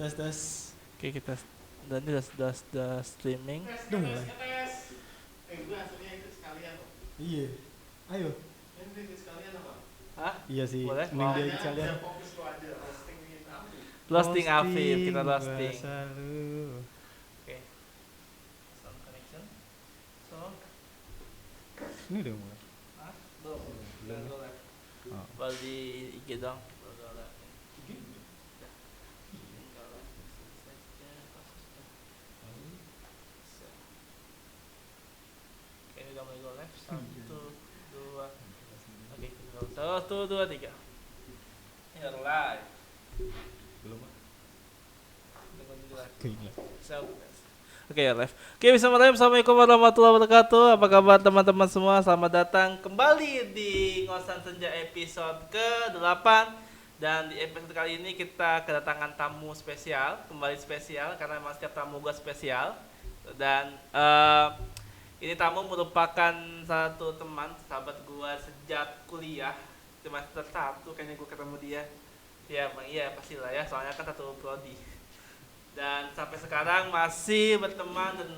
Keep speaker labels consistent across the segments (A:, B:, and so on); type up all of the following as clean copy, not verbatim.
A: Tes tes.
B: Oke, kita dan ini udah streaming.
A: Udah mulai.
C: Gue hasilnya ikut sekalian loh.
A: Iya. Ayo.
C: Ini ikut sekalian apa?
B: Hah?
A: Iya sih.
B: Boleh?
A: Mending dia
C: Jangan
A: sekalian.
C: bisa fokus lo aja, roasting ini tapi.
B: Roasting Afif, kita roasting.
A: Bahasa lu.
B: Oke. Sound connection. So,
A: Ini udah mulai.
B: ah, belum.
A: Belum.
B: Belum.
A: Oh.
B: Baru di IG dong. Oke, ini udah mulai go live. Satu, dua. Oke, kita go. Satu, dua, tiga. Ini udah live.
A: Belum.
B: Udah live.
A: Gila.
B: Oke ya live. Oke, bisa mulai. Assalamualaikum warahmatullahi wabarakatuh. Apa kabar teman-teman semua? Selamat datang kembali di Ngosan Senja episode ke-8. Dan di episode kali ini kita kedatangan tamu spesial, kembali spesial karena memang setiap tamu gue spesial. Dan ini tamu merupakan satu teman, sahabat gue sejak kuliah semester 1 kayaknya gue ketemu dia. Ya, bang, iya pastilah ya, soalnya kan satu prodi. Dan sampai sekarang masih berteman dan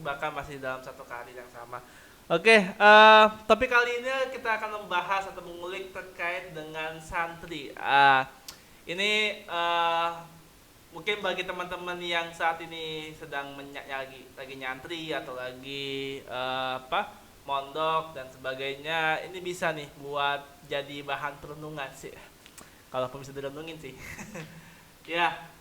B: bahkan masih dalam satu karir yang sama. Oke, tapi kali ini kita akan membahas atau mengulik terkait dengan santri. Ini mungkin bagi teman-teman yang saat ini sedang lagi nyantri atau lagi mondok dan sebagainya, ini bisa nih buat jadi bahan perenungan sih. Kalau bisa direnungin sih. Ya.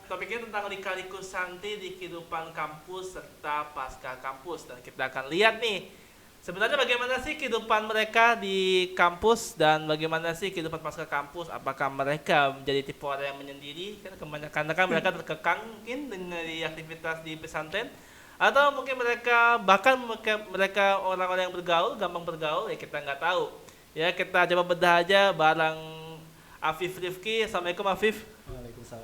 B: Topiknya tentang lika-liku santri di kehidupan kampus serta pasca kampus, dan kita akan lihat nih sebenarnya bagaimana sih kehidupan mereka di kampus dan bagaimana sih kehidupan pasca kampus. Apakah mereka menjadi tipe orang yang menyendiri karena kan mereka terkekang mungkin dengan aktivitas di pesantren, atau mungkin mereka orang-orang yang bergaul, gampang bergaul, ya kita nggak tahu. Ya, kita coba bedah aja bareng Afif Rifki. Assalamualaikum Afif.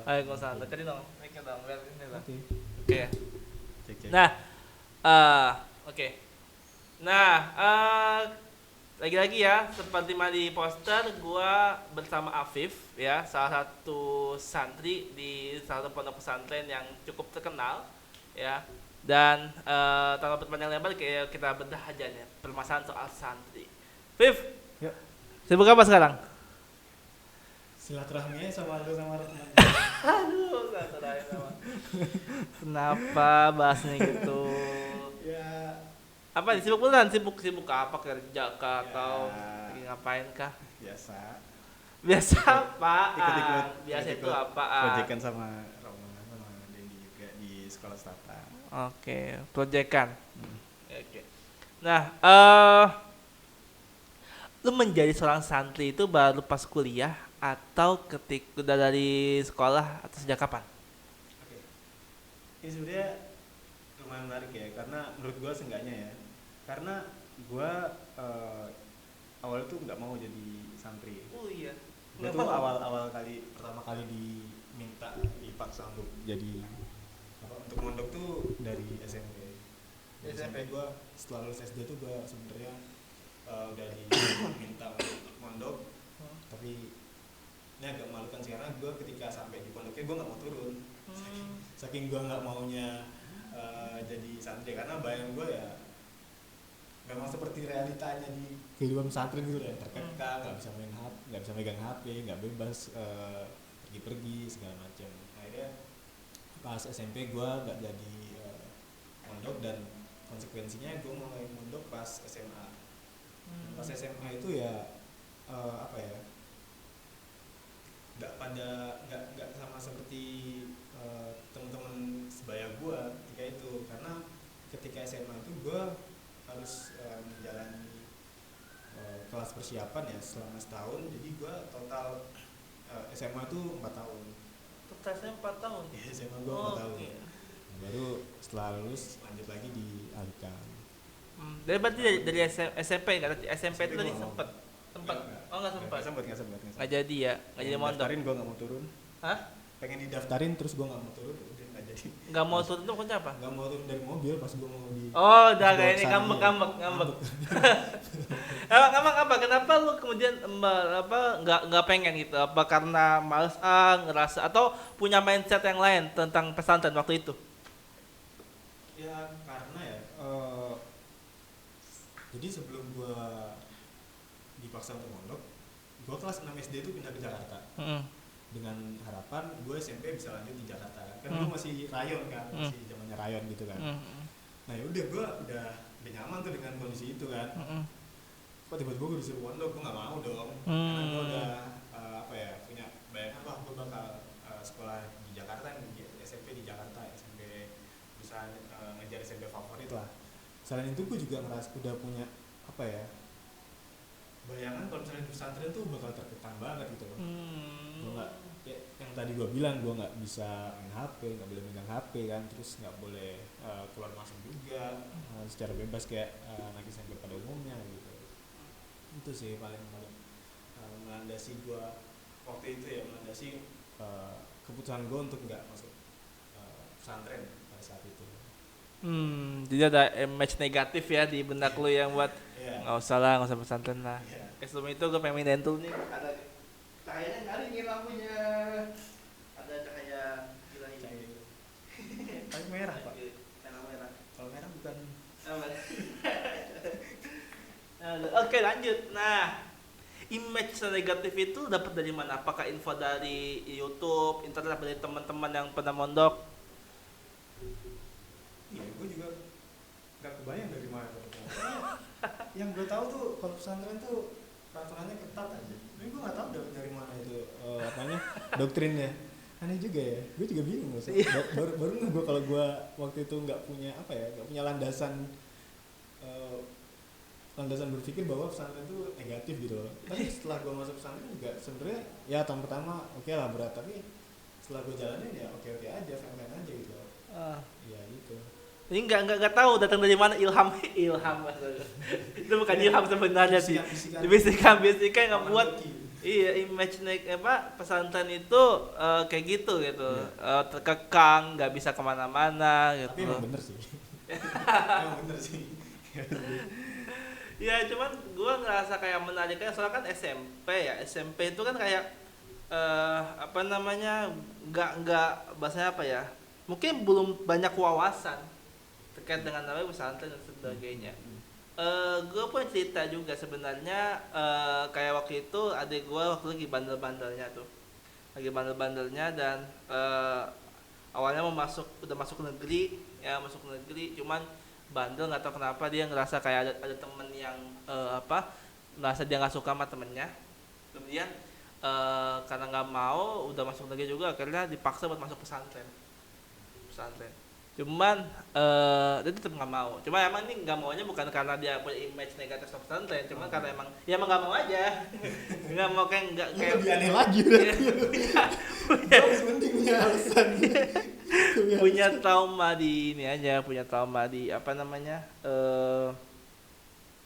B: Waalaikumsalam. Tadi dong, mic-nya dong, lihat ini lah. Oke.
A: Cek.
B: Nah, oke. Nah, lagi-lagi ya, seperti di poster, gua bersama Afif, ya, salah satu santri di salah satu pondok pesantren yang cukup terkenal, ya. Dan tanpa berpanjang lebar, kayak kita bedah aja nih permasalahan soal santri. Fif,
A: Yuk.
B: sibuk apa sekarang?
A: Silaturahmi sama lu sama teman.
B: Aduh, silaturahmi sama. Kenapa bahasnya gitu?
A: Ya.
B: Apa nih, sibuk beneran? Sibuk apa, kerja kah atau lagi ngapain kah? Biasa apaan?
A: Ikut-ikut.
B: Biasa itu apaan?
A: Proyekan sama Roma sama Dendi juga di sekolah startup.
B: Oke, proyekan. Oke. Nah, lu menjadi seorang santri itu baru pas kuliah atau udah dari sekolah atau sejak kapan?
A: Oke. Ini sebenarnya lumayan menarik ya, karena menurut gue seenggaknya ya, karena gue awal itu nggak mau jadi santri.
B: Oh iya.
A: Gue tuh pertama kali dipaksa untuk jadi untuk mondok tuh dari SMP. Dari SMP gue setelah lulus SD tuh gue sebenarnya udah diminta untuk mondok, tapi ini agak memalukan sih karena gue ketika sampai di pondoknya gue nggak mau turun. Saking gue nggak maunya jadi santri, karena bayang gue ya memang seperti realitanya di kehidupan pesantren gitu ya, terkekang, nggak bisa main HP, nggak bisa megang HP, nggak bebas pergi-pergi segala macam. Akhirnya pas SMP gue nggak jadi mondok, dan konsekuensinya gue mulai mondok pas SMA. Pas SMA itu ya nggak sama seperti teman-teman sebaya gue ketika itu, karena ketika SMA itu gue harus menjalani kelas persiapan ya selama setahun. Jadi gue total SMA itu 4 tahun.
B: Tesnya 4 tahun?
A: Ya, SMA gue 4 tahun.
B: Okay.
A: Baru setelah lulus lanjut lagi di Alika.
B: Berarti dari SMP nggak? SMP itu tadi sempet? Oh nggak sempet? Nggak jadi ya? Nggak jadi mondok?
A: Daftarin gue nggak mau turun.
B: Hah?
A: Pengen didaftarin terus gue nggak mau turun, udah nggak jadi.
B: Nggak mau turun itu maksudnya apa?
A: nggak mau turun dari mobil pas gue mau di
B: Oh, udah
A: pas
B: kayak
A: gua
B: ini
A: kesana, iya.
B: ngambek. Emang apa? Kenapa lu kemudian nggak pengen gitu? Apa karena males ngerasa atau punya mindset yang lain tentang pesantren waktu itu?
A: Ya karena ya jadi sebelum gue dipaksa untuk mondok, gue kelas 6 SD itu pindah ke Jakarta dengan harapan gue SMP bisa lanjut di Jakarta kan dulu masih rayon kan, masih zamannya rayon gitu kan. Nah yaudah gue udah nyaman tuh dengan kondisi itu kan. Kok tiba-tiba gue disuruh mondok, gue nggak mau dong. Karena gue udah punya bayangan wah gue bakal sekolah di Jakarta, di SMP di Jakarta, SMP bisa ngejar SMP favorit lah. Selain itu gue juga ngerasa udah punya bayangan kalau misalnya di pesantren tuh bakal terkekang banget gitu loh. Gue nggak yang tadi gue bilang gue nggak bisa main HP, nggak boleh megang HP kan, terus nggak boleh keluar masuk juga secara bebas kayak anak SMP pada umumnya gitu. Itu sih paling melandasi gue waktu itu ya, melandasi keputusan gue untuk nggak masuk pesantren pada saat itu.
B: Jadi ada image negatif ya di benak lu yang buat nggak usah pesantren lah. Sebelum itu gue pengen dentul nih. Ada cahayanya nggak nih lampunya? Ada cahaya gila ini.
A: Tapi merah pak.
B: Cahaya merah.
A: Kalau merah bukan.
B: Oke lanjut. Nah, image negatif itu dapat dari mana? Apakah info dari YouTube, internet, dari teman-teman yang pernah mondok?
A: Iya, gue juga nggak kebayang dari mana. Yang gue tahu tuh kalau pesantren tuh peraturannya ketat aja. Tapi gue nggak tahu dari mana itu doktrinnya. Aneh juga ya. Gue juga bingung loh. Baru nggak gue kalau gue waktu itu nggak punya landasan berpikir bahwa pesantren itu negatif gitu loh. Tapi setelah gue masuk pesantren juga sebenarnya ya tahun pertama oke lah berat, tapi setelah gue jalanin ya oke aja, fine aja gitu loh. Ya gitu.
B: Ini nggak tahu datang dari mana ilham itu bukan ilham sebenarnya sih, bisikan nggak buat image pesantren itu kayak gitu terkekang, nggak bisa kemana-mana gitu.
A: Tapi emang bener sih.
B: Ya cuman gue ngerasa kayak menariknya soalnya kan SMP itu kan kayak nggak bahasanya mungkin belum banyak wawasan terkait dengan namanya pesantren dan sebagainya. Gue punya cerita juga sebenarnya, kayak waktu itu adik gue waktu lagi bandel-bandelnya dan awalnya udah masuk negeri, cuman bandel nggak tahu kenapa dia ngerasa kayak ada temen yang merasa dia nggak suka sama temennya, kemudian karena nggak mau udah masuk negeri juga akhirnya dipaksa buat masuk pesantren. Cuman dia tetap nggak mau. Cuma emang ini nggak maunya bukan karena dia punya image negatif sama pesantren, cuma karena emang nggak mau aja. Nggak mau kayak
A: lebih aneh lagi berarti.
B: punya trauma di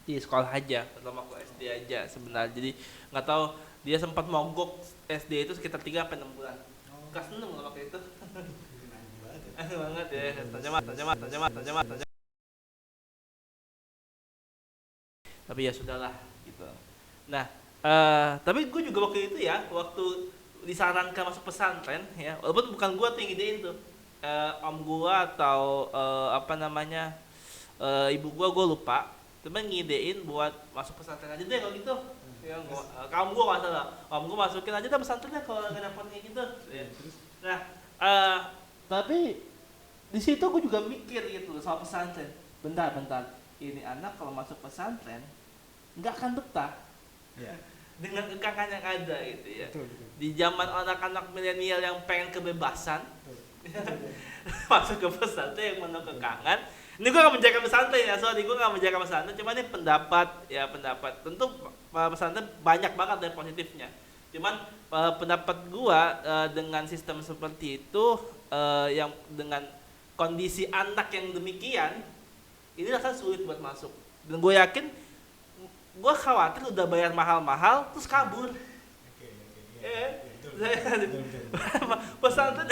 B: di sekolah aja, terutama aku SD aja sebenarnya. Jadi nggak tahu dia sempat mogok SD itu sekitar 3-6 bulan. Kelas 6 lah waktu itu. Banget ya, tajamat. Tapi ya sudahlah gitu. Nah, tapi gue juga waktu itu waktu disarankan masuk pesantren ya, walaupun bukan gue tuh yang idein tuh, om gue atau ibu gue lupa, cuma ngidein buat masuk pesantren aja deh kalau gitu. Ya, kamu gue nggak salah, om gue masukin aja deh pesantrennya kalau nggak dapet kayak gitu. Ya. Nah, tapi di situ gue juga mikir gitu soal pesantren. Bentar, ini anak kalau masuk pesantren nggak akan betah dengan kekangan yang ada gitu ya. Betul. Di zaman anak-anak milenial yang pengen kebebasan, masuk ke pesantren yang penuh kekangan. Ini gue nggak menjaga pesantren ya, gue nggak menjaga pesantren. Cuma ini pendapat. Tentu pesantren banyak banget yang positifnya. Cuman pendapat gue dengan sistem seperti itu, yang dengan kondisi anak yang demikian, ini akan sulit buat masuk. Dan gue yakin, gue khawatir udah bayar mahal-mahal terus kabur. Pesantren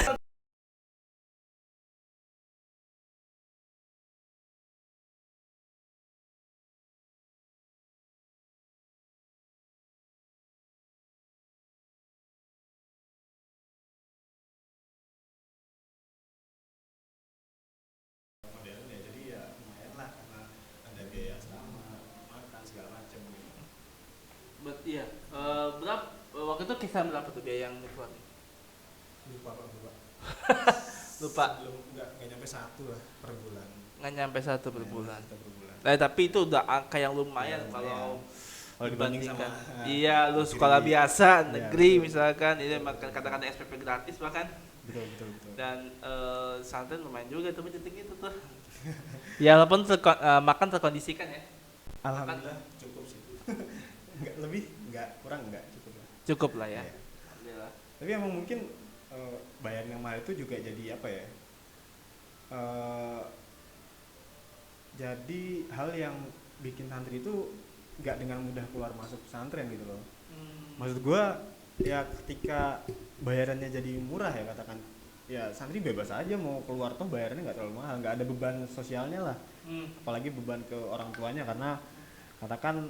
B: kisaran berapa tuh biaya yang dikeluarin?
A: Lupa pak, lupa.
B: Lupa.
A: Belum, nggak nyampe 1 lah per bulan.
B: Nggak nyampe 1 per bulan.
A: 1 per bulan.
B: Tapi itu udah angka yang lumayan
A: Ya,
B: kalau
A: kalau dibanding sama
B: dibandingkan. Iya, lu sekolah
A: negeri.
B: biasa
A: Iya,
B: negeri
A: betul.
B: misalkan ini katakan SPP gratis bahkan,
A: Betul, betul, betul.
B: dan pesantren lumayan juga tuh budgeting itu tuh. Ya walaupun makan terkondisikan ya.
A: Alhamdulillah cukup sih. Nggak lebih, nggak kurang, nggak cukup lah.
B: Cukup lah ya.
A: Iya.
B: Alhamdulillah.
A: Tapi emang mungkin bayar yang mahal itu juga jadi apa ya? Jadi hal yang bikin santri itu nggak dengan mudah keluar masuk pesantren gitu loh. Maksud gua ya ketika bayarannya jadi murah ya, katakan ya santri bebas aja mau keluar toh bayarannya nggak terlalu mahal, nggak ada beban sosialnya lah, apalagi beban ke orang tuanya karena katakan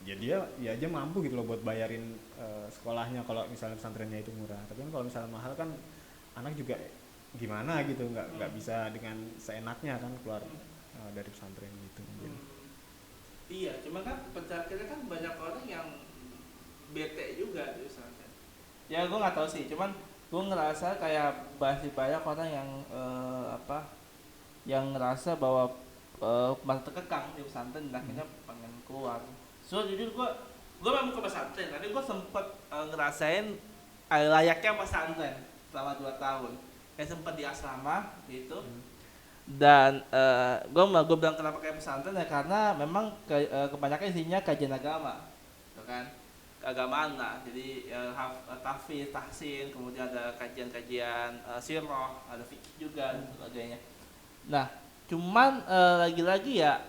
A: ya dia ya aja mampu gitu loh buat bayarin sekolahnya kalau misalnya pesantrennya itu murah. Tapi kan kalau misalnya mahal kan anak juga gimana gitu, nggak bisa dengan seenaknya kan keluar dari pesantren gitu mungkin.
B: Iya, cuma kan kita kan banyak orang yang bete juga di pesantren. Ya gue nggak tahu sih, cuman gue ngerasa kayak masih banyak orang yang yang ngerasa bahwa masih terkekang di pesantren dan akhirnya pengen keluar. So jujur gue memang ke pesantren, tapi gue sempet ngerasain layaknya pesantren selama 2 tahun. Kayak sempet di asrama gitu. Dan gue bilang kenapa kayak pesantren ya karena memang kebanyakan isinya kajian agama, gitu kan, keagamaan lah. Jadi tahfiz, tahsin, kemudian ada kajian-kajian sirah, ada fikih juga dan sebagainya. Nah, cuman lagi-lagi ya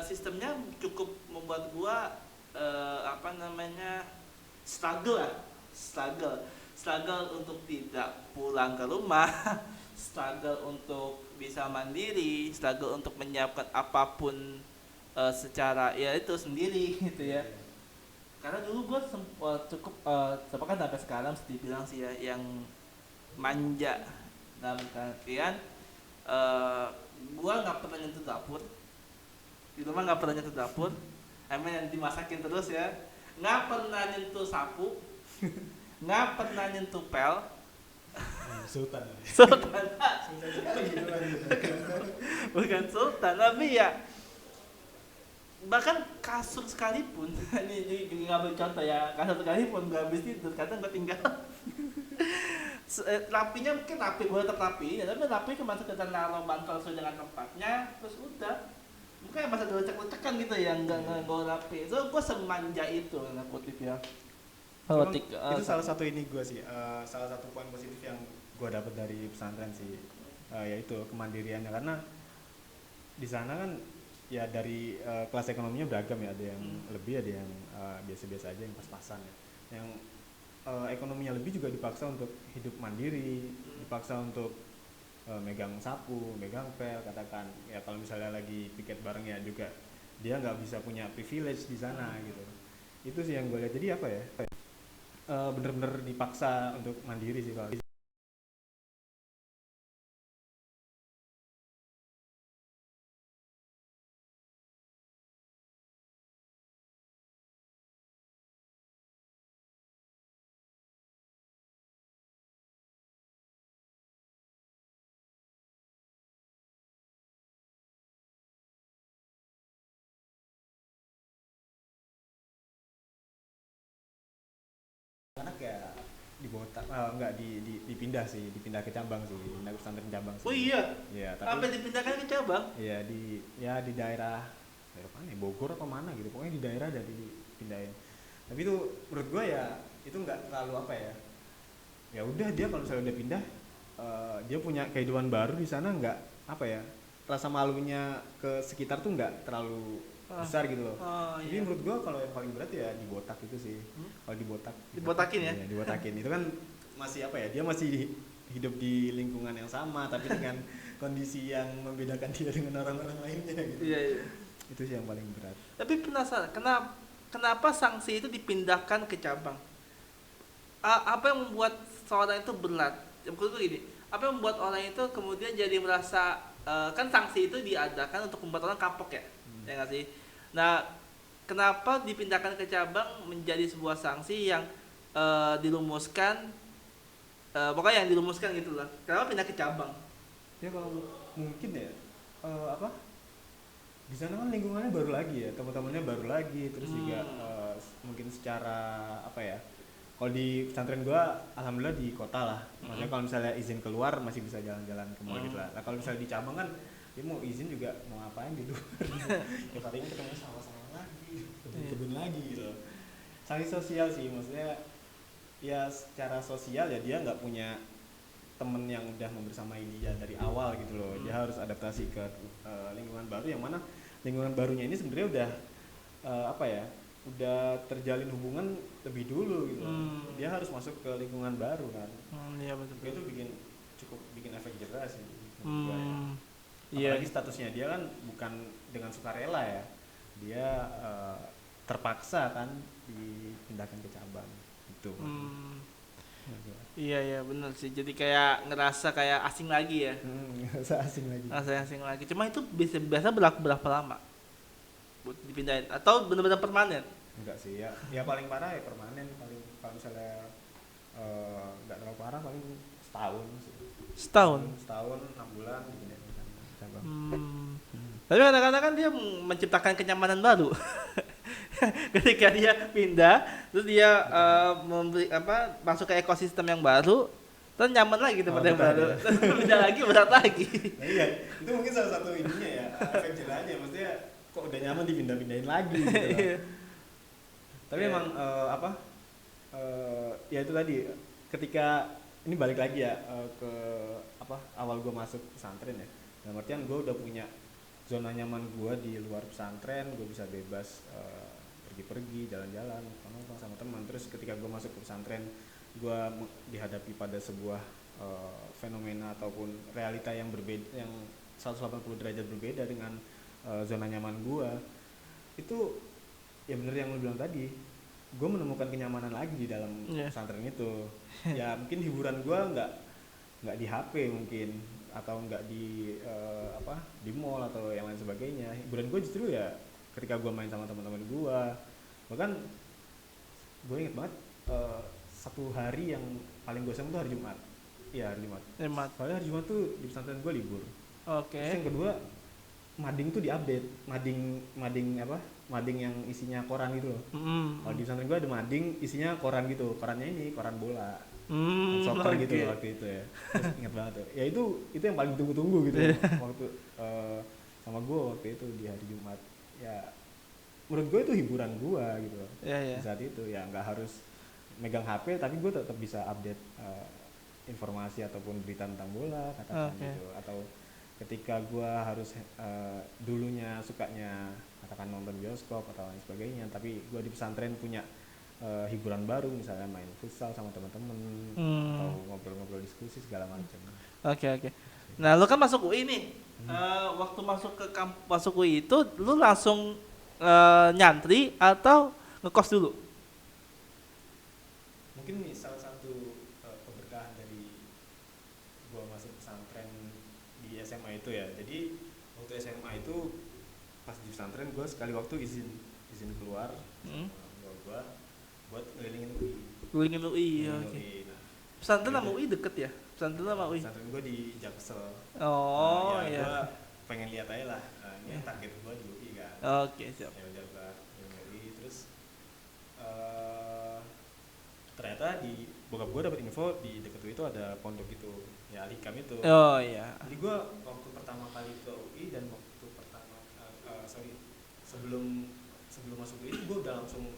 B: sistemnya cukup membuat gue struggle untuk tidak pulang ke rumah, struggle untuk bisa mandiri, struggle untuk menyiapkan apapun secara ya itu sendiri gitu ya. Karena dulu gue cukup kan sampai sekarang mesti dibilang sih ya yang manja, dalam artian gue nggak pernah nyentuh dapur, di rumah nggak pernah nyentuh dapur, emang yang dimasakin terus ya, nggak pernah nyentuh sapu, nggak pernah nyentuh pel.
A: Sultan.
B: Bukan sultan, tapi ya bahkan kasur sekalipun ini juga ngambil contoh ya, kasur sekalipun gak habis tidur, kadang gue tinggal rapinya mungkin rapi, gue tetap rapi ya, tapi rapi cuma sekedar naruh bantal sesuai dengan tempatnya, terus udah mungkin masa lecek-lecekan gitu ya, nggak rapi. So gue semanja itu anak kutip ya.
A: Itu salah satu ini gue sih, salah satu poin positif yang gue dapat dari pesantren sih, yaitu kemandiriannya. Karena di sana kan ya dari kelas ekonominya beragam ya, ada yang lebih, ada yang biasa-biasa aja, yang pas-pasan ya. Yang ekonominya lebih juga dipaksa untuk hidup mandiri, dipaksa untuk megang sapu, megang pel, katakan ya kalau misalnya lagi piket bareng ya juga dia nggak bisa punya privilege di sana gitu. Itu sih yang gue lihat. Jadi apa ya? Bener-bener dipaksa untuk mandiri sih kalau. Anak ya di botak, enggak dipindah sih, dipindah ke cabang sih, dipindah ke pesantren cabang sih.
B: Oh iya,
A: Iya,
B: sampai
A: tapi
B: dipindahkan ke cabang.
A: ya di daerah mana ya, Bogor atau mana gitu, pokoknya di daerah dari dipindahin. Tapi itu menurut gua ya itu nggak terlalu apa ya, ya udah dia kalau misalnya udah pindah dia punya kehidupan baru di sana, nggak apa ya, rasa malunya ke sekitar tuh nggak terlalu besar gitu loh. Jadi
B: Iya.
A: menurut gua kalau yang paling berat ya dibotak itu sih. Kalau
B: Dibotakin ya?
A: Iya, dibotakin. Itu kan masih apa ya? Dia masih hidup di lingkungan yang sama tapi dengan kondisi yang membedakan dia dengan orang-orang lainnya gitu.
B: Iya, iya.
A: Itu sih yang paling berat.
B: Tapi penasaran, kenapa sanksi itu dipindahkan ke cabang? Apa yang membuat seorang itu berat? Menurut gue gini, apa yang membuat orang itu kemudian jadi merasa kan sanksi itu diadakan untuk membuat orang kapok ya, ya nggak sih? Nah, kenapa dipindahkan ke cabang menjadi sebuah sanksi yang dirumuskan, pokoknya yang dirumuskan gitu lah. Kenapa pindah ke cabang?
A: Ya kalau mungkin ya apa di sana kan lingkungannya baru lagi ya, teman-temannya baru lagi, terus juga mungkin secara apa ya, kalau di pesantren gua alhamdulillah di kota lah, maksudnya kalau misalnya izin keluar masih bisa jalan-jalan ke mall gitu lah. Nah kalau misalnya di cabang kan dia mau izin juga mau ngapain gitu ya paling ketemu sama-sama lagi, kebun lagi gitu, saling sosial sih maksudnya, ya secara sosial ya dia nggak punya temen yang udah membersamai dia dari awal gitu loh. Dia harus adaptasi ke lingkungan baru, yang mana lingkungan barunya ini sebenarnya udah apa ya, udah terjalin hubungan lebih dulu gitu loh. Dia harus masuk ke lingkungan baru kan.
B: Iya betul.
A: Itu cukup bikin efek jerah sih.
B: Iya.
A: Apalagi statusnya dia kan bukan dengan sukarela ya, dia terpaksa kan dipindahkan ke cabang itu.
B: Iya benar sih. Jadi kayak ngerasa kayak asing lagi ya.
A: Ngerasa asing lagi.
B: Ngerasa asing lagi. Cuma itu biasa berlaku berapa lama buat dipindahin? Atau benar-benar permanen?
A: Enggak sih ya. Ya paling parah ya permanen, paling kalau misalnya nggak terlalu parah paling setahun sih. Setahun 6 bulan dipindahin ke cabang.
B: Tapi kadang-kadang kan dia menciptakan kenyamanan baru. Ketika dia pindah, terus dia masuk ke ekosistem yang baru, terus nyaman lagi tempat yang baru, terus pindah lagi berat lagi.
A: Nah, iya, itu mungkin salah satu ininya ya, efek jerahnya, maksudnya kok udah nyaman dipindah-pindahin lagi gitu. Tapi emang ya itu tadi, ketika ini balik lagi ya ke awal gue masuk pesantren ya, dalam artian gue udah punya zona nyaman gue di luar pesantren, gue bisa bebas pergi-pergi, jalan-jalan, nongkrong sama teman. Terus ketika gue masuk ke pesantren, gue dihadapi pada sebuah fenomena ataupun realita yang berbeda, yang 180 derajat berbeda dengan zona nyaman gue. Itu ya bener yang lo bilang tadi, gue menemukan kenyamanan lagi di dalam pesantren itu. Ya mungkin hiburan gue nggak di HP mungkin, atau nggak di di mall atau yang lain sebagainya. Hiburan gue justru ya ketika gue main sama teman-teman gue. Bahkan gue inget banget satu hari yang paling gue seneng tuh hari Jumat. Iya hari Jumat. Soalnya hari Jumat tuh di pesantren gue libur. Terus yang kedua, mading tuh diupdate, mading yang isinya koran gitu loh. Kalau di pesantren gue ada mading isinya koran gitu, korannya ini koran bola. Soccer gitu waktu itu ya. Terus ingat banget tuh. Ya itu yang paling ditunggu-tunggu gitu waktu sama gue waktu itu di hari Jumat. Ya menurut gue itu hiburan gue gitu loh. Di saat itu ya nggak harus megang HP, tapi gue tetap bisa update informasi ataupun berita tentang bola katakan gitu. Atau ketika gue harus dulunya sukanya katakan nonton bioskop atau lain sebagainya, tapi gue di pesantren punya hiburan baru, misalnya main futsal sama teman-teman atau ngobrol-ngobrol diskusi segala macam. Oke.
B: Nah, lu kan masuk UI nih. Waktu masuk UI itu lu langsung nyantri atau ngekos dulu?
A: Mungkin nih salah satu keberkahan dari gua masuk pesantren di SMA itu ya. Jadi waktu SMA itu pas di pesantren gua sekali waktu izin keluar gua buat ngelilingin UI.
B: Oke. Pesantren sama UI deket ya? Pesantren sama UI?
A: Pesantren gue di Jaksel.
B: Iya.
A: Gue pengen lihat aja lah. Ini target gue di UI kan.
B: Oke, siap.
A: Ya udah gue di UI, terus ternyata di bokap gue dapet info di deket UI itu ada pondok itu, ya Alikam itu.
B: Oh iya.
A: Jadi gue waktu pertama kali ke UI dan sebelum masuk UI itu gue udah langsung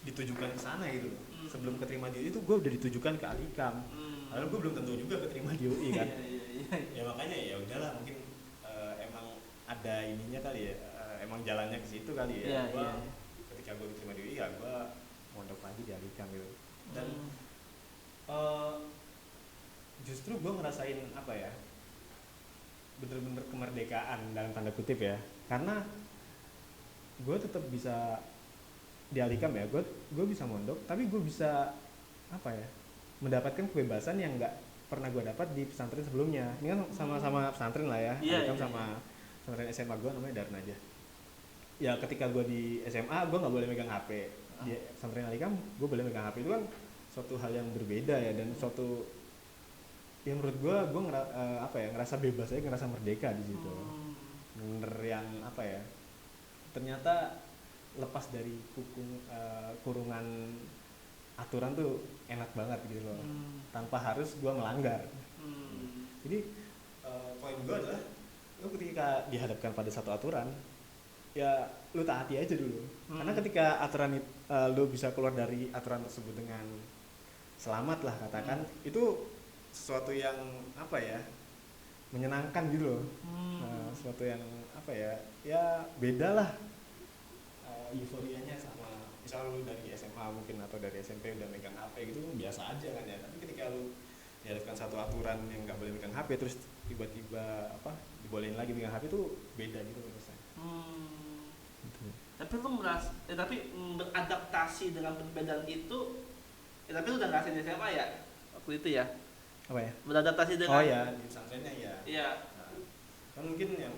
A: ditujukan ke sana gitu loh. Sebelum keterima di UI itu gue udah ditujukan ke Alikam. Padahal gue belum tentu juga keterima di UI kan. Ya makanya ya udahlah, mungkin emang ada ininya kali ya, emang jalannya ke situ kali ya. Ketika gue diterima di UI ya gue mondok lagi di Alikam gitu. Dan justru gue ngerasain apa ya, bener-bener kemerdekaan dalam tanda kutip ya, karena gue tetap bisa di Alikam ya, gue bisa mondok, tapi gue bisa apa ya, mendapatkan kebebasan yang nggak pernah gue dapat di pesantren sebelumnya. Ini kan sama-sama pesantren lah ya, Alikam sama pesantren SMA gue namanya Darnaja. Ya ketika gue di SMA gue nggak boleh megang HP, di pesantren Alikam gue boleh megang HP. Itu kan suatu hal yang berbeda ya, dan suatu yang menurut gue ngerasa bebas aja, ngerasa merdeka di situ. Bener yang apa ya, ternyata lepas dari kurungan aturan tuh enak banget gitu loh, tanpa harus gue melanggar. Jadi poin gue adalah lu ketika dihadapkan pada satu aturan, ya lu taati aja dulu. Karena ketika aturan lu bisa keluar dari aturan tersebut dengan selamat lah katakan, itu sesuatu yang apa ya, menyenangkan gitu loh. Sesuatu yang apa ya, ya beda lah euforianya sama misal lu dari SMA mungkin atau dari SMP udah megang HP gitu, biasa aja kan ya. Tapi ketika lu dihadapkan satu aturan yang nggak boleh megang HP, terus tiba-tiba dibolehin lagi megang HP, itu beda gitu rasanya. Gitu.
B: Tapi lu merasa, tapi beradaptasi dengan perbedaan itu, tapi lu udah ngerasain di SMA ya waktu itu ya?
A: Apa ya?
B: Beradaptasi dengan.
A: Oh ya, di pesantrennya ya.
B: Iya.
A: Nah, kan mungkin yang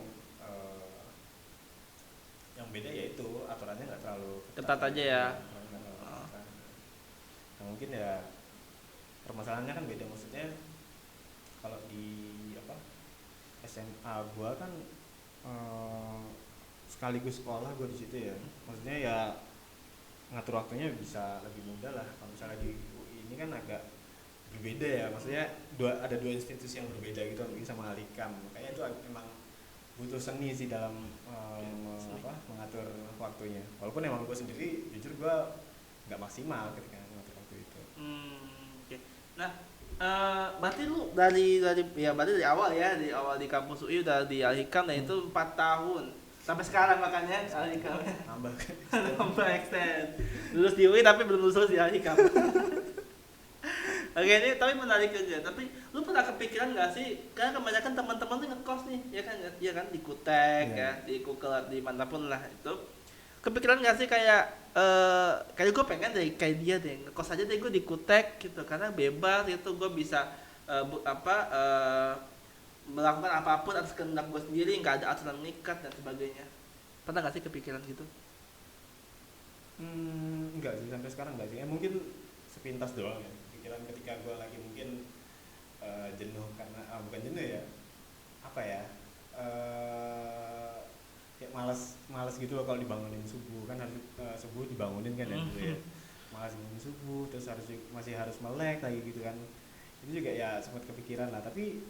A: beda yaitu aturannya nggak terlalu
B: Ketat aja ya.
A: Nah, mungkin ya permasalahannya kan beda, maksudnya kalau di SMA gua kan sekaligus sekolah gua di situ ya, maksudnya ya ngatur waktunya bisa lebih mudah lah. Kalau misalnya di UI ini kan agak berbeda ya, maksudnya ada dua institusi yang berbeda gitu, UI sama Alikam. Makanya itu emang butuh seni sih dalam mengatur waktunya. Walaupun emang gue sendiri jujur gue nggak maksimal ketika mengatur waktu itu.
B: Okay. Nah, berarti lu dari awal ya, di awal di kampus UI udah di Al-Hikam, dan itu 4 tahun sampai sekarang makanya Al-Hikam nambah extend. Lulus di UI tapi belum lulus di Al-Hikam. Oke, ini tapi menarik juga. Tapi lu pernah kepikiran nggak sih? Karena kebanyakan teman-teman tuh ngekos nih, ya kan di Kutek, ya, di Kukel, di manapun lah itu. Kepikiran nggak sih kayak gue pengen deh kayak dia deh, ngekos aja deh gue di Kutek gitu, karena bebas gitu, gue bisa melakukan apapun atas kehendak gue sendiri, nggak ada aturan mengikat dan sebagainya. Pernah nggak sih kepikiran gitu?
A: Enggak sih, sampai sekarang enggak sih. Mungkin sepintas doang ya. Ketika gue lagi mungkin jenuh, karena bukan jenuh ya, apa ya, kayak malas gitu loh kalau dibangunin subuh kan, harus subuh dibangunin kan ya gitu ya, malas bangun subuh, terus masih harus melek lagi gitu kan. Itu juga ya sempat kepikiran lah, tapi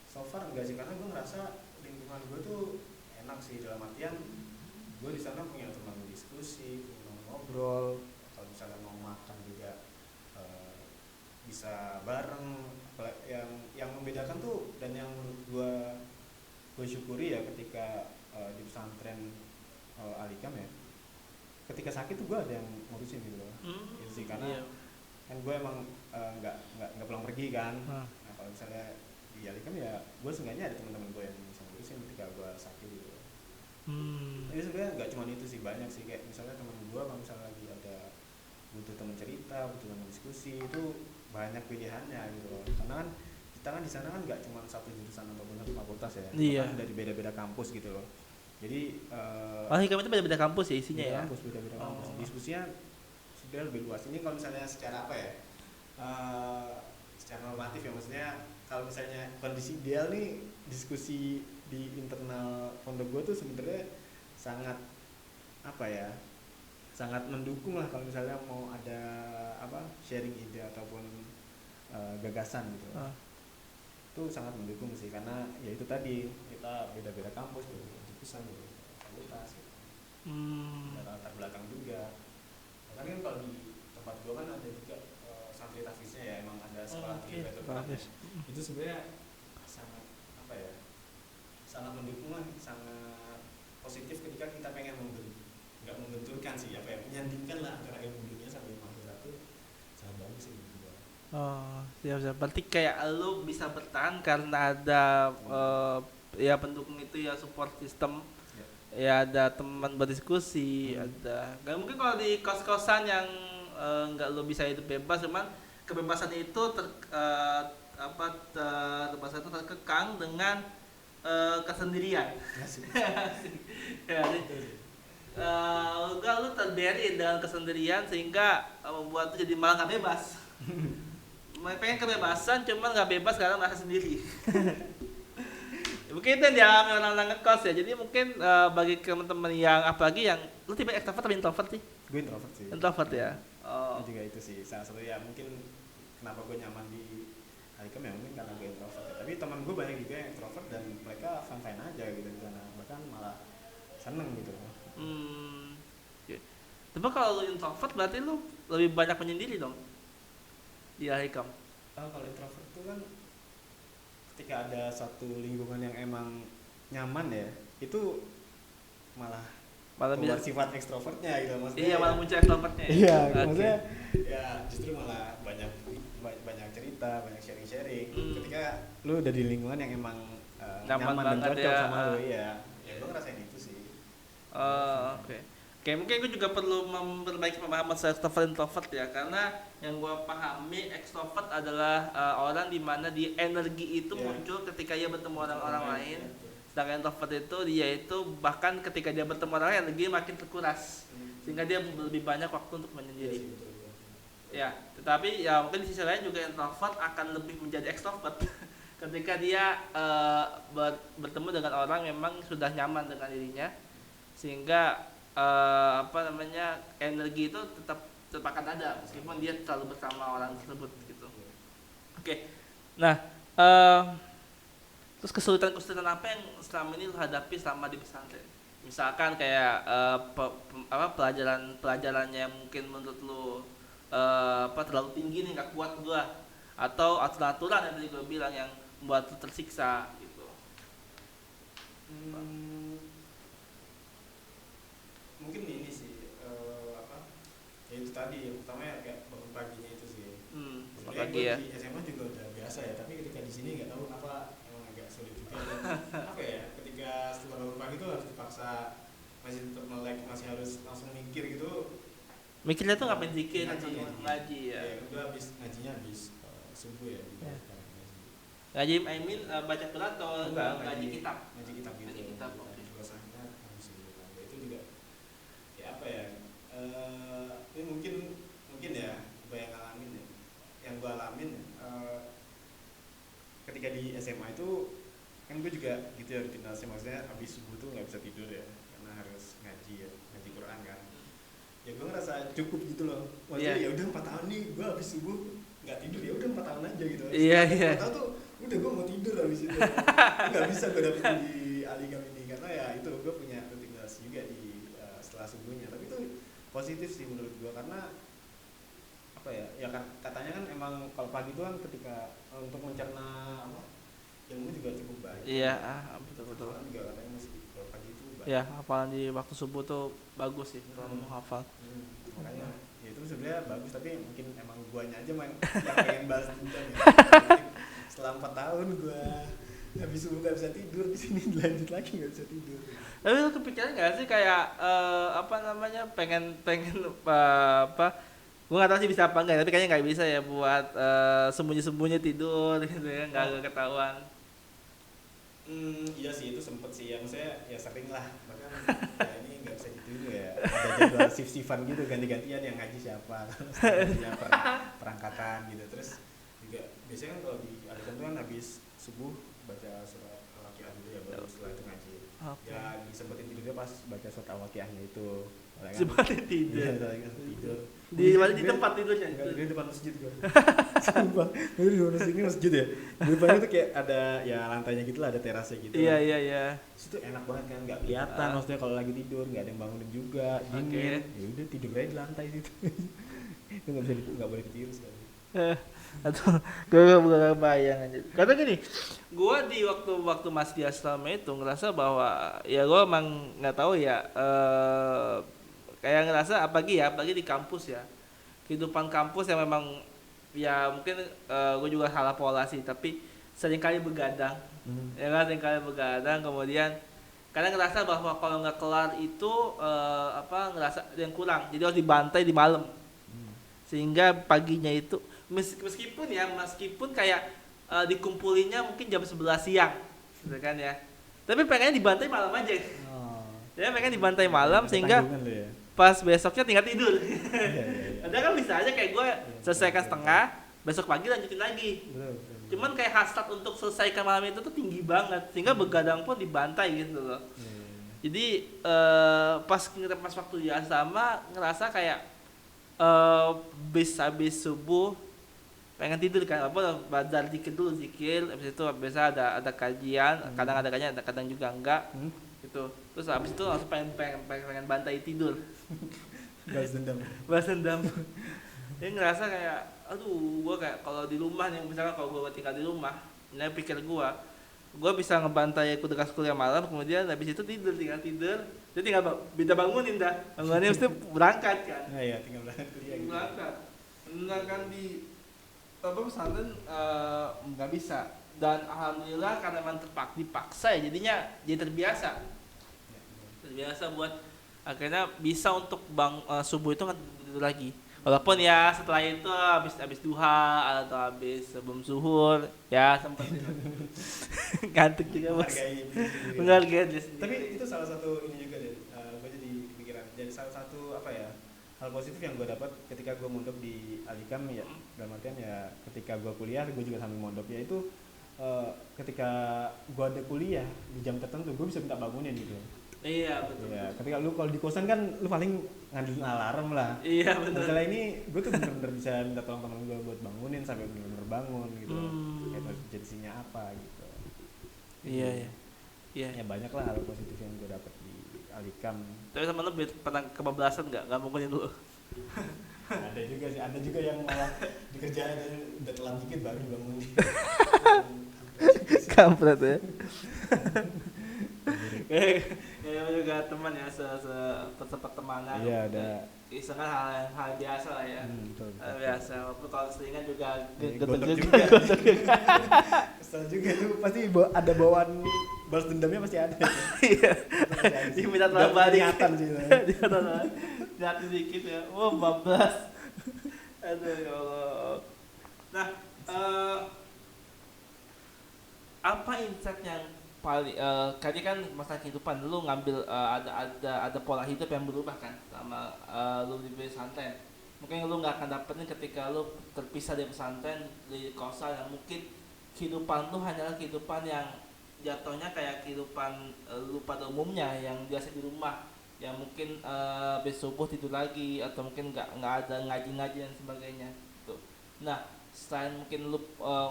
A: so far enggak sih, karena gue ngerasa lingkungan gue tuh enak sih, dalam artian gue di sana punya teman diskusi, punya teman ngobrol, kalau misalnya mau makan juga bisa bareng. Yang membedakan tuh, dan yang menurut gue syukuri ya ketika di pesantren Alikam ya, ketika sakit tuh gue ada yang ngurusin gitu loh. Gitu sih, karena kan gue emang nggak pulang pergi kan. Nah kalau misalnya di Alikam ya gue seenggaknya ada teman-teman gue yang bisa ngurusin ketika gue sakit gitu loh. Jadi sebenarnya nggak cuma itu sih, banyak sih, kayak misalnya teman gue kalau misalnya lagi ada butuh teman cerita, butuh teman diskusi, itu banyak pilihannya gitu loh. Karena kan kita kan di sana kan nggak cuma satu jurusan ataupun satu fakultas ya,
B: Iya.
A: Kan dari beda-beda kampus gitu loh. Jadi
B: Al-Hikam itu beda-beda kampus ya isinya ya.
A: Beda-beda kampus. Diskusinya sudah lebih luas. Ini kalau misalnya secara apa ya? Secara normatif ya, maksudnya kalau misalnya kondisi ideal nih, diskusi di internal pondok gue tuh sebenarnya sangat apa ya? Sangat mendukung lah kalau misalnya mau ada sharing ide ataupun gagasan gitu. Itu sangat mendukung sih, karena ya itu tadi, kita beda-beda kampus, beda-beda jurusan, beda-beda fakultas gitu. Ada latar belakang juga. Bahkan kan kalau di tempat gua kan ada juga santri tafisnya ya, emang ada sekolah tinggi Baitul Quran. Itu sebenarnya sangat apa ya? Sangat mendukung lah, sangat positif ketika kita pengen nggak membenturkan sih, apa ya, menyandingkan lah antara ilmu dunia sama ilmu akhirat itu sangat bagus sih menurut gua.
B: Oh, siap. Berarti kayak lu bisa bertahan karena ada ya pendukung itu ya, support system. Ya ada teman berdiskusi, ada. Gak mungkin kalau di kos-kosan yang nggak lu bisa hidup bebas, cuman kebebasan itu kebebasan itu terkekang dengan kesendirian. Ya, lu terbiarin dengan kesendirian sehingga membuat lu jadi malah nggak bebas. Pengen kebebasan, cuman nggak bebas karena merasa sendiri. Mungkin itu yang dialami orang-orang ngekos ya. Jadi mungkin bagi teman-teman yang apalagi yang lu tipe extrovert atau introvert sih?
A: Gue introvert sih.
B: Introvert ya. Oh.
A: Juga itu sih salah satu ya mungkin kenapa gue nyaman di Hikem ya mungkin karena gue introvert ya. Tapi teman gue banyak juga yang introvert dan mereka fine aja gitu di sana, bahkan malah seneng gitu.
B: Okay. Tapi kalau lu introvert berarti lu lebih banyak menyendiri dong di Hikem.
A: Kalau introvert itu kan ketika ada satu lingkungan yang emang nyaman ya, itu malah keluar sifat ekstrovertnya gitu maksudnya.
B: Iya, malah muncul ekstrovertnya.
A: Iya, maksudnya ya justru malah banyak cerita, banyak sharing. Ketika lu udah di lingkungan yang emang nyaman dan cocok ya, sama lu ya gue ngerasain itu sih.
B: Oke, mungkin gue juga perlu memperbaiki pemahaman soal extrovert introvert ya, karena yang gue pahami extrovert adalah orang di mana di energi itu muncul ketika dia bertemu orang-orang lain. Sedangkan introvert itu dia itu bahkan ketika dia bertemu orang lain energi makin terkuras sehingga dia lebih banyak waktu untuk menyendiri. Ya, tetapi ya mungkin di sisi lain juga introvert akan lebih menjadi extrovert ketika dia bertemu dengan orang memang sudah nyaman dengan dirinya sehingga energi itu tetap akan ada meskipun dia selalu bersama orang tersebut gitu. Oke. Nah, terus kesulitan apa yang selama ini lu hadapi selama di pesantren? Misalkan kayak pelajarannya yang mungkin menurut lu terlalu tinggi nih, nggak kuat gua, atau aturan yang tadi gua bilang yang membuat lu tersiksa gitu.
A: Mungkin ini sih ya itu tadi yang pertama ya kayak bangun paginya itu sih.
B: Pagi ya.
A: Di SMA juga udah biasa ya, tapi ketika di sini nggak tahu kenapa emang agak sulit juga. Apa ya, ketika setelah bangun pagi tuh harus dipaksa masih tetap melek, masih harus langsung mikir gitu.
B: Mikirnya tuh ngapain zikir, ngaji ya.
A: Ya udah ngajinya habis subuh ya.
B: Ngaji I mean baca Quran atau ngaji kitab?
A: Ngaji kitab gitu.
B: Ngaji kitab.
A: Suasananya habis subuh. Itu juga ya apa ya? Ini mungkin ya gue yang ngalamin ya. Yang gue alamin ketika di SMA itu kan gue juga gitu ya rutinitasnya, maksudnya habis subuh tuh nggak bisa tidur ya karena harus ngaji Quran kan. Ya gue ngerasa cukup gitu loh, maksudnya ya udah 4 tahun nih gue habis subuh nggak tidur, ya udah 4 tahun aja gitu.
B: Iya.
A: 4 tahun tuh udah gue mau tidur habis itu. Nggak bisa gue dapetin di Aligam ini karena ya itu gue punya rutinitas juga di setelah subuhnya. Tapi itu positif sih menurut gue karena apa ya kan katanya kan emang kalau pagi itu kan ketika untuk mencerna ilmu juga cukup baik.
B: Iya, betul.
A: Juga katanya masih kalau pagi itu baik.
B: Ya, hafalan di waktu subuh tuh bagus sih kalau mau hafal.
A: Makanya ya itu sebenarnya bagus, tapi mungkin emang guanya aja yang pengen balas dendam ya. Setelah 4 tahun gua habis subuh gak bisa tidur, di sini lanjut lagi gak bisa tidur.
B: Tapi lu kepikiran nggak sih kayak pengen gue nggak tahu sih bisa apa enggak, tapi kayaknya nggak bisa ya buat sembunyi-sembunyi tidur gitu ya, nggak ketahuan.
A: Iya sih itu sempet sih ya, maksudnya ya sering lah, bahkan ya ini nggak bisa ditiru ya, ada jadwal shift-shiftan gitu, ganti-gantian yang ngaji siapa, perangkatan gitu. Terus juga biasanya kan kalau di Aligam tuh kan habis subuh baca surat Al-Waqiah dulu ya, baru setelah itu ngaji. Ya disempetin tidurnya pas baca surat Al-Waqiahnya itu.
B: Sempetin tidur.
A: Iya, tidur.
B: Di mana di tempat tidurnya?
A: Di depan masjid gua. Sumpah, di depan masjid ini masjid ya. Di depannya tuh kayak ada ya lantainya gitu lah, ada terasnya gitu.
B: Iya.
A: Itu enak banget kan, nggak kelihatan maksudnya kalau lagi tidur, nggak ada yang bangunin juga, dingin. Ya udah tidur aja di lantai situ. Itu nggak boleh ditiru sekali.
B: Atau gue gak bayang aja. Karena gini, gue di waktu masih di asrama itu ngerasa bahwa ya gue emang nggak tahu ya, kayak ngerasa apalagi di kampus ya, kehidupan kampus yang memang ya mungkin gue juga salah pola sih, tapi seringkali begadang, ya kan, seringkali begadang, kemudian kadang ngerasa bahwa kalau nggak kelar itu ngerasa yang kurang, jadi harus dibantai di malam, sehingga paginya itu meskipun kayak dikumpulinnya mungkin jam 11 siang, gitu kan ya, tapi pengennya dibantai malam aja. Jadi pengen dibantai malam sehingga pas besoknya tinggal tidur.
A: Iya.
B: Ada kan bisa aja kayak gue selesaikan setengah, besok pagi lanjutin lagi.
A: Betul.
B: Cuman kayak hasrat untuk selesaikan malam itu tuh tinggi banget, sehingga begadang pun dibantai gitu loh.
A: Iya.
B: Jadi pas waktu di asrama ngerasa kayak habis subuh pengen tidur kan, apa bazar dikit dulu zikir, habis itu biasa ada kajian, kadang ada kajian, kadang juga enggak gitu. Terus habis itu langsung pengen bantai tidur.
A: Balas dendam.
B: Balas dendam. Jadi ngerasa kayak aduh, gua kayak kalau di rumah nih, misalkan kalau gua tinggal di rumah, ini pikir gua bisa ngebantai tugas kuliah malam, kemudian habis itu tinggal tidur. Jadi tinggal bisa bangunin dah. Bangunnya mesti berangkat kan.
A: Nah ya, tinggal berangkat kuliah gitu.
B: Berangkat. Enggak kan di pesantren nggak bisa. Dan alhamdulillah karena memang dipaksa ya, jadinya jadi terbiasa. Terbiasa buat akhirnya bisa untuk subuh itu nggak tidur lagi. Walaupun ya setelah itu habis duha atau habis sebelum zuhur ya sempat ngantuk juga bos. Menghargai diri sendiri.
A: Tapi itu salah satu ini juga deh, gue jadi kepikiran. Jadi salah satu apa ya, hal positif yang gue dapat ketika gue mondok di Alikam ya, dalam artian ya ketika gue kuliah gue juga sambil mondok, ya itu ketika gue ada kuliah di jam tertentu gue bisa minta bangunin gitu.
B: Iya betul.
A: Ya, ketika lu kalau di kosan kan lu paling ngandelin alarm lah.
B: Iya betul.
A: Masalah ini gue tuh bener-bener bisa minta tolong teman gue buat bangunin sampai bener-bener bangun gitu. Kayak urgensinya apa gitu.
B: Iya.
A: Ya banyak lah hal positif yang gue dapat di Alikam.
B: Tapi sama lu pernah kebablasan nggak bangunin dulu?
A: Ada juga sih, ada juga yang malah dikerjain udah telat dikit baru dibangunin.
B: Kampret ya. Kayak juga teman ya, pertemanan.
A: Iya, ada.
B: Isengan hal biasa lah ya.
A: Betul.
B: Hal biasa. Walaupun kalau selingan juga
A: Gondok
B: juga.
A: Kesel juga tuh, pasti ada bawaan balas dendamnya pasti ada.
B: Iya. Diminta tolong balik.
A: Niatan sih itu.
B: Niat dikit ya. Oh, bablas. Aduh ya Allah. Nah, apa insight yang paling tadi kan masa kehidupan lu ngambil ada pola hidup yang berubah kan sama lu di pesantren. Mungkin lu nggak akan dapetin ketika lu terpisah dari pesantren di kosan yang mungkin kehidupan lu hanyalah kehidupan yang jatuhnya kayak kehidupan lu pada umumnya yang biasa di rumah, yang mungkin besok subuh tidur lagi atau mungkin nggak ada ngaji dan sebagainya tuh. Nah, selain mungkin lu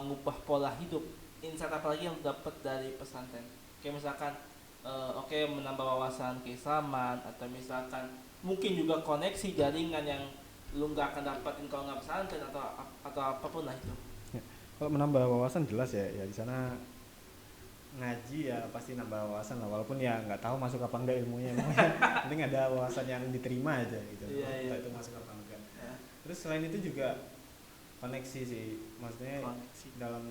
B: ngubah pola hidup, insight apa lagi yang dapat dari pesantren? Kayak misalkan oke, menambah wawasan keislaman, atau misalkan mungkin juga koneksi jaringan yang lu nggak akan dapatin kalau nggak pesantren atau apapun lah itu.
A: Ya, kalau menambah wawasan jelas ya di sana ngaji ya pasti nambah wawasan lah, walaupun ya nggak tahu masuk apa enggak ilmunya. Penting ada wawasan yang diterima aja gitu.
B: Iya.
A: Itu masuk apa enggak.
B: Ya.
A: Terus selain itu juga koneksi sih, maksudnya
B: Koneksi.
A: dalam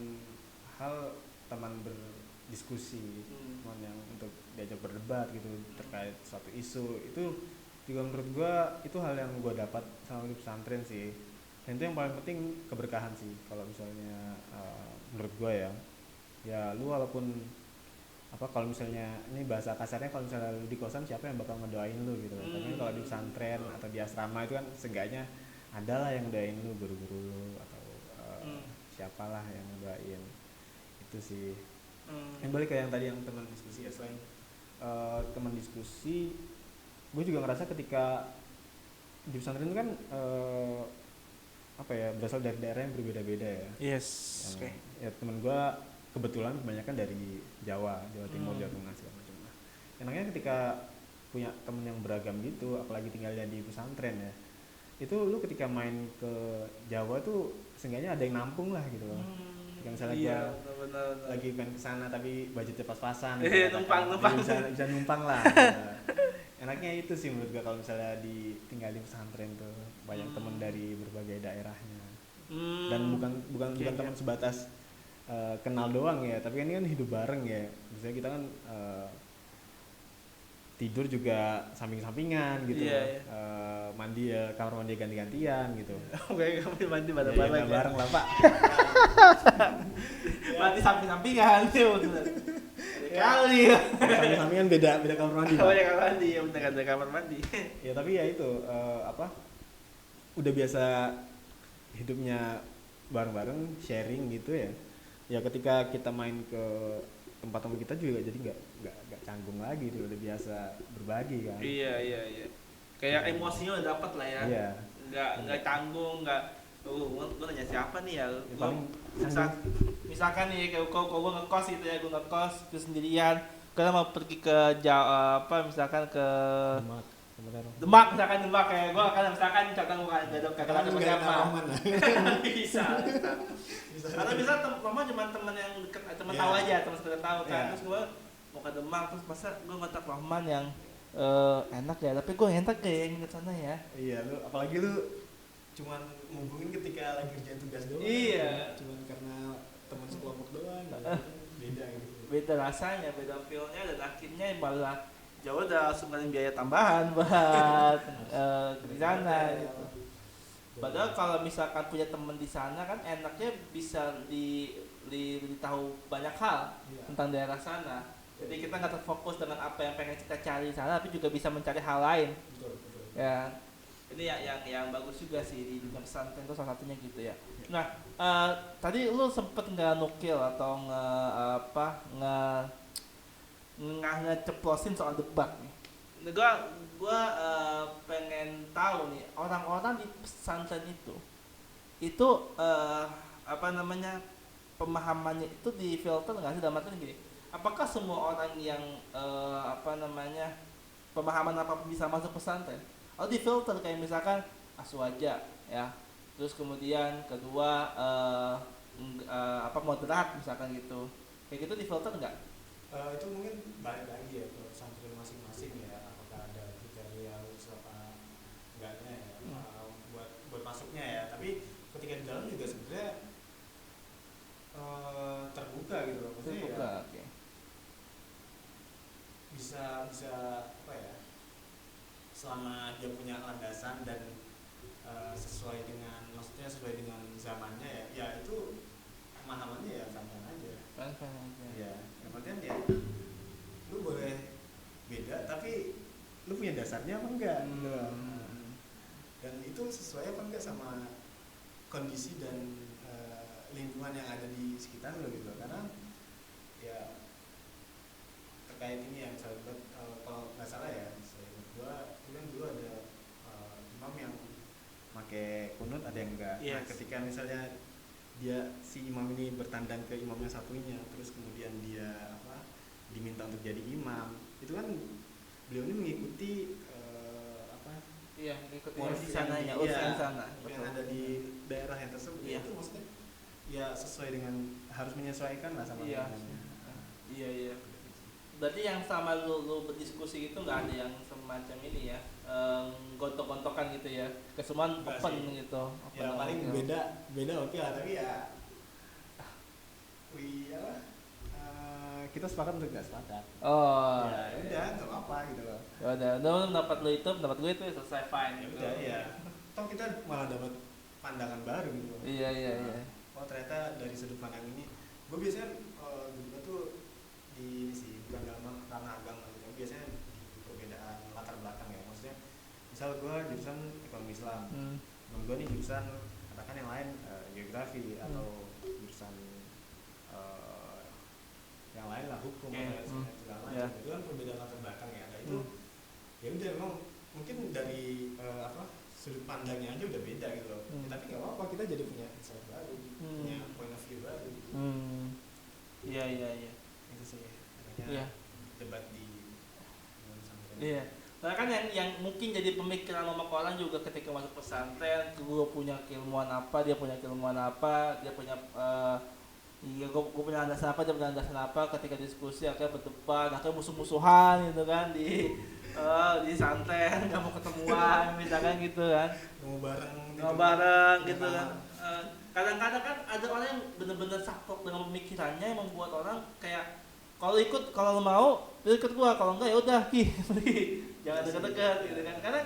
A: hal teman berdiskusi, teman yang untuk diajak berdebat gitu terkait suatu isu, itu juga menurut gua itu hal yang gua dapat sama di pesantren sih. Dan itu yang paling penting keberkahan sih kalau misalnya menurut gua ya lu walaupun kalau misalnya ini bahasa kasarnya, kalau misalnya lu di kosan siapa yang bakal ngedoain lu gitu. Tapi kalau di pesantren atau di asrama itu kan seenggaknya adalah yang ngedoain lu, guru-guru lu atau siapalah yang ngedoain. Itu sih. Yang balik ke yang tadi yang teman diskusi ya, selain teman diskusi, gue juga ngerasa ketika di pesantren itu kan berasal dari daerah yang berbeda-beda ya.
B: Yes.
A: Oke. Ya teman gue kebetulan kebanyakan dari Jawa Timur, Jawa Tengah segala macam. Enaknya ketika punya temen yang beragam gitu, apalagi tinggalnya di pesantren ya, itu lu ketika main ke Jawa tuh seenggaknya ada yang nampung lah gitu loh. Misalnya
B: Iya,
A: gua lagi pengen kesana tapi budgetnya pas-pasan,
B: numpang.
A: bisa numpang lah. Enaknya itu sih menurut gua kalau misalnya tinggal di pesantren tuh banyak teman dari berbagai daerahnya. Dan bukan teman sebatas kenal doang ya, tapi ini kan hidup bareng ya. Misalnya kita kan tidur juga samping-sampingan gitu.
B: Iya.
A: Mandi ya kamar mandi ganti-gantian gitu.
B: Oke, kamu mandi
A: Ya, bareng lah Pak.
B: Mandi samping-sampingan sih betul.
A: Ya
B: sekali.
A: Samping-sampingan beda kamar mandi. Pak.
B: Banyak kamar mandi, ya bener ada kamar mandi.
A: Ya tapi ya itu apa? Udah biasa hidupnya bareng-bareng, sharing gitu ya. Ya ketika kita main ke tempat-tempat kita juga jadi nggak canggung lagi tuh, udah biasa berbagi kan.
B: Iya. Kayak emosinya udah dapat lah ya.
A: Iya.
B: Nggak canggung, nggak gue nanya siapa nih ya?
A: Ya, paling
B: Misalkan nih kalau gue ngekos gitu ya, gue ngekos terus sendirian, kita mau pergi ke misalkan ke Demak kayak gue kan misalkan contoh gak ada siapa bisa atau bisa Roma cuma temen yang deket temen tahu aja temen sekedar tahu kan terus gue mau ke Demak terus masa gue ngontak Rohman yang enak ya tapi gue enak kayak yang ke sana ya.
A: Iya lu apalagi lu cuman ngubungin ketika lagi kerjaan tugas doang.
B: Iya.
A: Cuman karena teman sekelompok doang. Beda gitu.
B: Beda rasanya, beda feel-nya dan akhirnya malah jauh udah sumberin biaya tambahan buat di sana gitu. Padahal kalau misalkan punya teman di sana kan enaknya bisa tahu banyak hal tentang daerah sana. Jadi kita nggak terfokus dengan apa yang pengen kita cari di sana, tapi juga bisa mencari hal lain.
A: Betul.
B: Ya, ini yang bagus juga sih di dunia pesantren itu salah satunya gitu ya. Nah, tadi lu sempet nggak nukil atau ngeceplosin soal debat nih. Gua pengen tahu nih orang-orang di pesantren itu pemahamannya itu di filter nggak sih dalam artian gini? Apakah semua orang yang pemahaman apapun bisa masuk pesantren? Atau di filter kayak misalkan aswaja ya, terus kemudian kedua moderat misalkan gitu, kayak gitu di filter nggak?
A: Itu mungkin balik lagi ya ke pesantren masing-masing ya, apakah ada kriteria khusus apa enggaknya ya buat masuknya ya. Tapi ketika di dalam juga sebenarnya terbuka gitu loh, maksudnya
B: Terbuka,
A: ya
B: oke.
A: bisa apa ya, selama dia punya landasan dan sesuai dengan zamannya ya itu pemahamannya ya sama aja. Ya, yang penting ya lu boleh beda tapi lu punya dasarnya apa enggak gitu loh. Dan itu sesuai apa enggak sama kondisi dan lingkungan yang ada di sekitar lo gitu. Karena ya terkait ini ya, misalnya kalau nggak salah ya, gua itu kan dulu ada imam yang pakai kunut, ada yang enggak.
B: Yes.
A: Nah, ketika misalnya si imam ini bertandang ke imam yang satunya, terus kemudian dia diminta untuk jadi imam, itu kan beliau ini mengikuti
B: mengikuti
A: polisi
B: sana ya, sana.
A: Yang ada di daerah yang tersebut.
B: Iya.
A: Itu maksudnya ya sesuai dengan, harus menyesuaikan lah sama lingkungannya.
B: Iya. Berarti yang sama lu berdiskusi itu nggak ada yang semacam ini ya, gontok-gontokan gitu ya, kesemuan open gitu.
A: Ya paling
B: gitu.
A: beda oke lah, tapi ya kita sepakat untuk nggak sepakat.
B: Oh.
A: Ya udah nggak apa-apa gitu loh.
B: Ya udah, dapat lu itu, dapat gue itu selesai fine
A: Ya
B: gitu.
A: udah ya. Toh kita malah dapat pandangan baru gitu loh.
B: Iya.
A: Oh ternyata dari sudut pandang ini, gue biasanya juga tuh di ini sih, bukan dalam ranah agama gitu. Biasanya di perbedaan latar belakang ya. Maksudnya misal gue jurusan ekonomi Islam, temen gue nih jurusan katakan yang lain geografi atau jurusan yang lain lah, hukum atau segala macam. Itu kan perbedaan latar belakang ya. Nah itu ya udah memang mungkin dari sudut pandangnya aja udah beda gitu loh. Ya, tapi nggak apa-apa, kita jadi punya insight baru, punya point of view baru.
B: Iya.
A: Itu sih makanya
B: Iya.
A: debat di pesantren.
B: Iya. Karena kan yang mungkin jadi pemikiran mama orang juga ketika masuk pesantren, gue punya keilmuan apa, dia punya keilmuan apa, dia punya gue punya landasan apa, dia punya landasan apa, ketika diskusi akhirnya berdebat, akhirnya musuh-musuhan gitu kan di santen, nggak mau ketemuan misalkan gitu kan, mau bareng gitu kan. Kadang-kadang kan ada orang yang benar-benar saklek dengan pemikirannya yang membuat orang kayak kalau lo mau ikut gua, kalau enggak ya udah pergi, jangan dekat-dekat gitu kan. Karena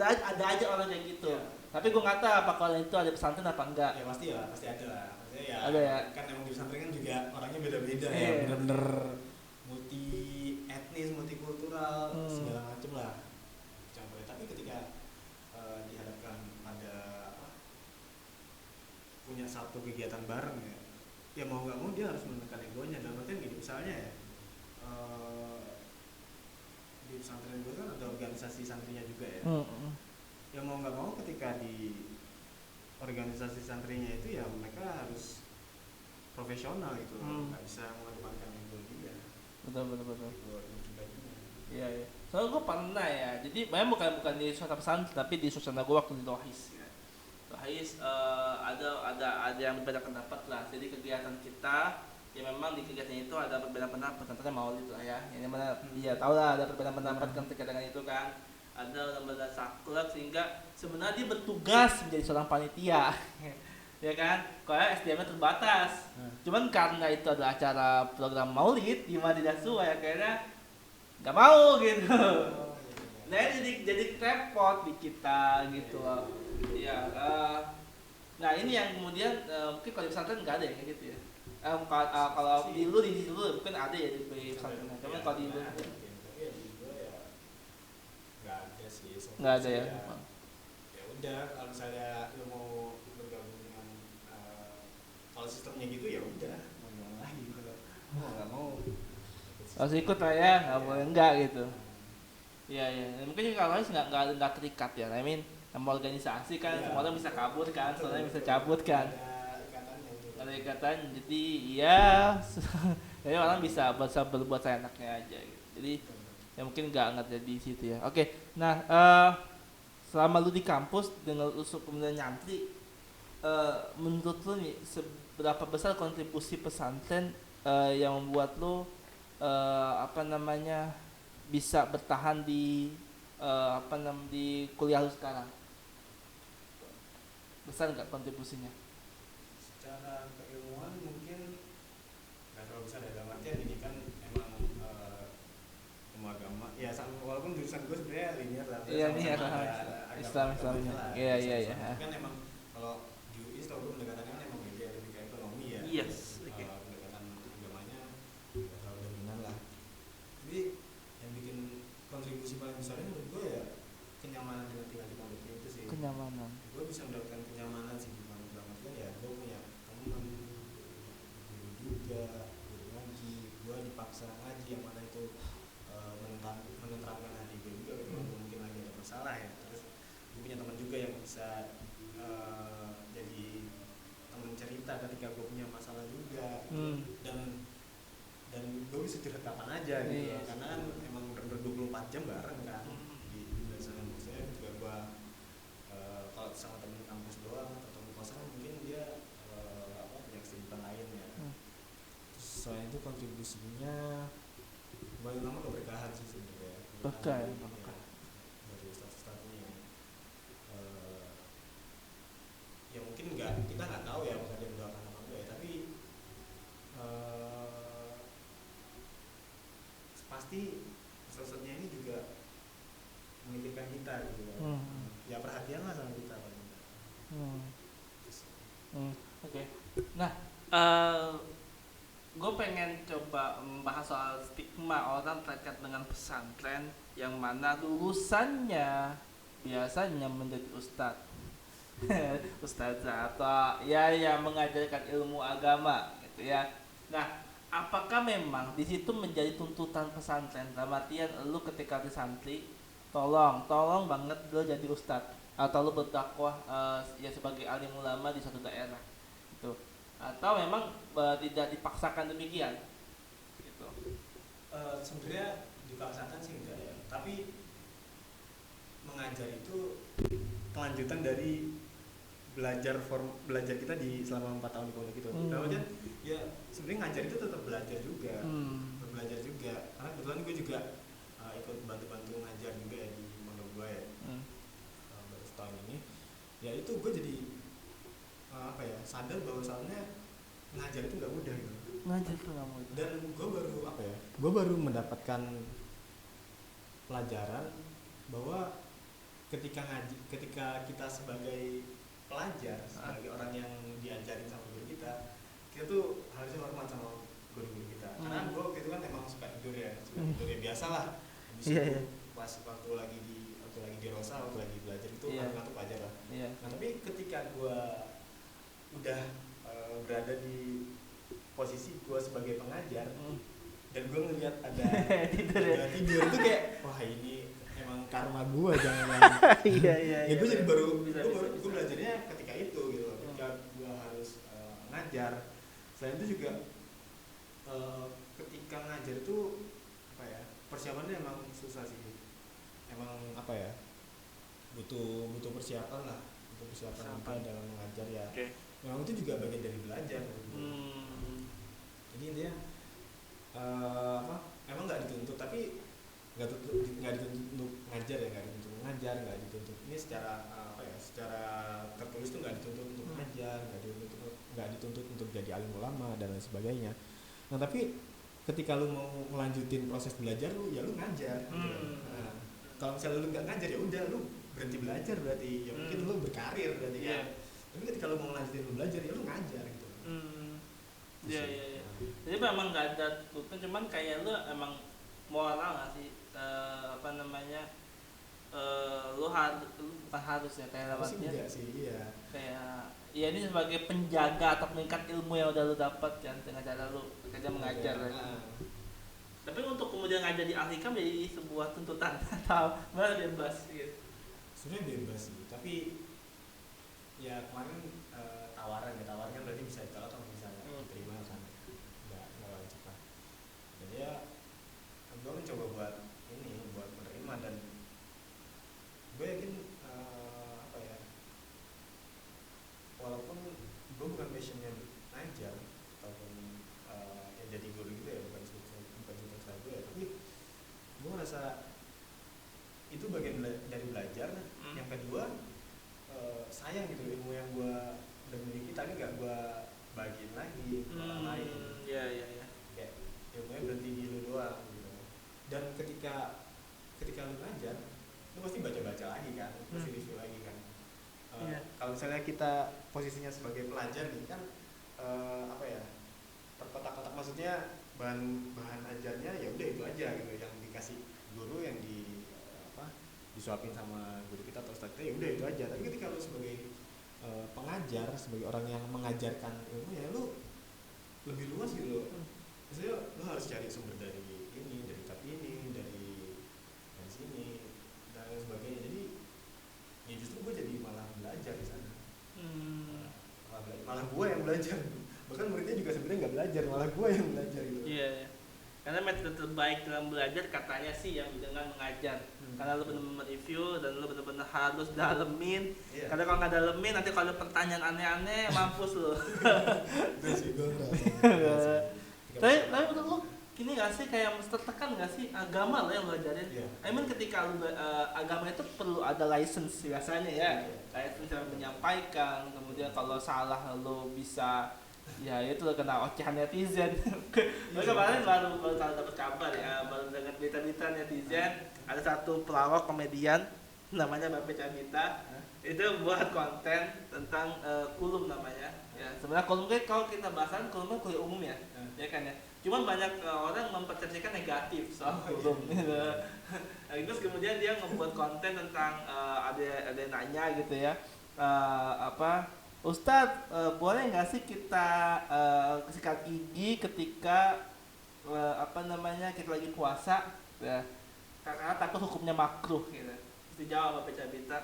B: ada aja orang kayak gitu.
A: Ya.
B: Tapi gua nggak tahu apakah itu ada pesantren apa enggak.
A: Ya pasti ada lah. Maksudnya ya,
B: Ada ya.
A: Kan emang di pesantren kan juga orangnya beda-beda
B: Iya.
A: ya, bener-bener ya mau nggak mau dia harus menekan egonya. Dalam artian gini, misalnya ya di pesantren gue kan ada organisasi santrinya juga ya. Ya mau nggak mau ketika di organisasi santrinya itu ya mereka harus profesional gitu, nggak bisa mengedepankan ego dia.
B: Betul.
A: Ego pribadinya.
B: Iya. Soalnya gue pernah ya, jadi memang bukan di suasana pesantren, tapi di suasana gue waktu di Rohis. Ya. Rohis ada yang berbeda pendapat lah. Jadi kegiatan kita ya memang di kegiatan itu ada perbedaan pendapat, contohnya maulid lah ya. Yang mana ya tahu lah ada perbedaan pendapat kan terkait dengan itu kan. Ada lembaga saklek sehingga sebenarnya dia bertugas menjadi seorang panitia. Ya kan? Karena SDM-nya terbatas. Cuman karena itu adalah acara program maulid di mana tidak sesuai akhirnya nggak mau gitu. Nah jadi repot di kita gitu loh. Ya, nah ini yang kemudian mungkin kalau di pesantren nggak ada ya kayak gitu ya. Kalau di lu mungkin ada ya di pesantren. Cuman kalau di lu
A: Nggak ada sih.
B: nggak ada ya.
A: Ya udah, kalau misalnya lu mau bergabung dengan kalau sistemnya gitu ya udah, mau gimana lagi gitu. Mau nggak mau
B: Harus ikut lah ya, nggak boleh enggak gitu. Iya. Mungkin juga kalau nggak terikat ya. I mean, sama organisasi kan, semua orang bisa kabur kan, soalnya bisa cabut kan.
A: ada ikatannya itu.
B: Ada ikatan, jadi ya, jadi orang bisa berbuat seenaknya aja. Gitu. Jadi ya mungkin nggak jadi di situ ya. Oke, nah selama lu di kampus dengan usuk kemudian nyantri, menurut lu nih seberapa besar kontribusi pesantren yang membuat lu bisa bertahan di di kuliah lu sekarang? Besar nggak kontribusinya?
A: Secara keilmuan mungkin nggak terlalu besar ya, dalam artian ini kan emang ilmu agama ya, walaupun jurusan gue sebenarnya linear lah.
B: Iya nih ya, Islamnya. Iya.
A: Kan emang kalau di UI setahu gue pendekatannya kan emang beda, lebih ke ekonomi ya.
B: Yes.
A: Pendekatan agamanya nggak terlalu dominan lah. Tapi yang bikin kontribusi paling besarnya menurut gue ya kenyamanan dengan tinggal di pondok itu sih.
B: Kenyamanan.
A: Gue bisa mendapatkan kenyamanan sih di pondok, dalam artian ya gue punya teman, guru juga, guru ngaji, gue dipaksa ngaji yang mana itu menenteramkan hati gue juga ketika gue mungkin lagi ada masalah ya. Terus gue punya teman juga yang bisa jadi teman cerita ketika gue punya masalah juga gitu. Dan gue bisa curhat kapan aja gitu.
B: Yes.
A: Karena kan emang bener-bener 24 jam bareng kan di sana. Maksudnya juga gue kalau sama temen kampus doang atau temen kosan mungkin dia punya kesibukan lain ya. Terus selain itu kontribusinya paling lama keberkahan sih sebenarnya.
B: Berkah ya,
A: dari ustadz-ustadznya yang ya mungkin kita nggak tahu ya apakah dia mendoakan apa enggak ya, tapi pasti ustadz-ustadznya ini juga memikirkan kita gitu kan. Ya perhatian lah sama kita paling.
B: Oke. Nah, gue pengen coba membahas soal stigma orang terkait dengan pesantren yang mana lulusannya biasanya menjadi ustadz, ustazah atau ya yang mengajarkan ilmu agama gitu ya. Nah, apakah memang di situ menjadi tuntutan pesantren? Dalam artian lu ketika di santri tolong banget lu jadi ustadz atau lu berdakwah ya sebagai alim ulama di suatu daerah gitu, atau memang tidak dipaksakan demikian gitu?
A: Sebenarnya dipaksakan sih enggak ya, tapi mengajar itu kelanjutan dari belajar kita di selama 4 tahun di pondok itu. Dalamnya ya sebenarnya ngajar itu tetap belajar juga, belajar juga. Karena kebetulan gue juga ikut bantu ngajar juga ya di pondok gue ya. Baru setahun ini, ya itu gue jadi sadar bahwasannya ngajar itu nggak mudah gitu.
B: Ngajar itu nggak mudah.
A: Dan gue baru mendapatkan pelajaran bahwa ketika kita sebagai pelajar, sebagai orang yang diajarin sama guru kita tuh harusnya hormat sama guru-guru kita. Karena gue waktu itu kan emang suka tidur ya biasa lah. Pas waktu lagi di Rosa, waktu lagi belajar itu ngantuk aja lah. Nah tapi ketika gue udah berada di posisi gue sebagai pengajar
B: Hmm.
A: dan gue ngeliat ada
B: Tidur ya?
A: ada tidur itu kayak wah ini emang karma gue jangan
B: Iya iya.
A: ya gue jadi baru
B: Bisa,
A: gue
B: bisa,
A: baru
B: bisa.
A: gue belajarnya ketika itu gitu loh, ketika gue harus ngajar. Selain itu juga ketika ngajar itu apa ya, persiapannya emang susah sih, emang apa ya, butuh persiapan lah, butuh persiapan juga dalam mengajar ya.
B: Oke.
A: Memang itu juga bagian dari belajar jadi intinya apa, emang nggak dituntut, tapi nggak dituntut untuk ngajar ya, nggak dituntut ngajar, nggak dituntut ini secara apa ya, secara tertulis tuh nggak dituntut untuk ngajar, nggak dituntut untuk jadi alim ulama dan lain sebagainya. Nah tapi ketika lu mau melanjutin proses belajar lu, ya lu ngajar gitu. Nah, kalau misalnya lu nggak ngajar ya udah lu berhenti belajar berarti, ya mungkin lu berkarir berarti kan. Tapi ketika lu mau melanjutin lu belajar ya lu ngajar gitu.
B: Iya iya iya. Jadi memang nggak ada tuntutan, cuman kayak lu emang moral nggak sih, apa namanya, lu bukan harus ya, kayak
A: Tapi sih
B: lewatnya
A: enggak sih, iya.
B: kayak ya ini sebagai penjaga atau peningkat ilmu yang udah lu dapat kan dengan cara lu kerja mengajar kan. Tapi untuk kemudian ngajar di Al-Hikam jadi sebuah tuntutan atau malah bebas gitu.
A: Sebenarnya bebas sih, tapi ya kemarin tawaran berarti bisa ditolak atau bisa diterima kan, nggak wajib lah. Jadi ya gue mencoba buat menerima, dan gue yakin apa ya, walaupun gue bukan passionnya ngajar ataupun yang jadi guru gitu ya, bukan cita-cita gue ya, tapi gue merasa itu bagian dari belajar. Yang kedua, sayang gitu ilmu yang gue udah miliki tapi nggak gue bagiin lagi ke orang lain.
B: Iya iya iya.
A: Kayak ilmunya berhenti di lu doang gitu. Dan ketika lu ngajar, lu pasti baca lagi kan, pasti review lagi kan. Kalau misalnya kita posisinya sebagai pelajar nih kan, apa ya, terkotak-kotak, maksudnya bahan ajarnya ya udah itu aja gitu, yang dikasih guru, yang disuapin sama guru kita atau ustadz kita, ya udah itu aja. Tapi ketika lu sebagai pengajar, sebagai orang yang mengajarkan ilmu, ya lu lebih luas gitu loh. Maksudnya lu harus cari sumber dari ini, dari kitab ini, dari sini dan lain sebagainya. Jadi ya justru gue jadi malah belajar di sana. Malah gue yang belajar. Bahkan muridnya juga sebenarnya nggak belajar, malah gue yang belajar gitu.
B: Iya, iya. Karena metode terbaik dalam belajar katanya sih yang dengan mengajar. Karena lu benar-benar review dan lu benar-benar harus dalemin. Karena kalau nggak dalemin, nanti kalau ada pertanyaan aneh-aneh, mampus lu.
A: Itu sih gue ngerasa.
B: Tapi menurut lu gini nggak sih, kayak mesti tertekan nggak sih agama lo yang belajarin? I mean ketika lu agama itu perlu ada license biasanya ya, kayak cara menyampaikan. Kemudian kalau salah lo bisa ya itu kena ocehan netizen. Kemarin baru dapat kabar ya, baru dengar berita-berita netizen, ada satu pelawak komedian namanya Bape Cabita itu buat konten tentang kulum namanya. Ya sebenarnya kulum kan kalau kita bahasan kulum kan kuliah umum ya, ya kan ya. Cuman banyak orang mempersepsikan negatif soal kulum. Terus kemudian dia membuat konten tentang ada nanya gitu ya, Ustadz, boleh nggak sih kita sikat gigi ketika kita lagi puasa, ya, karena takut hukumnya makruh gitu. Terus dijawab Bapak Cabita.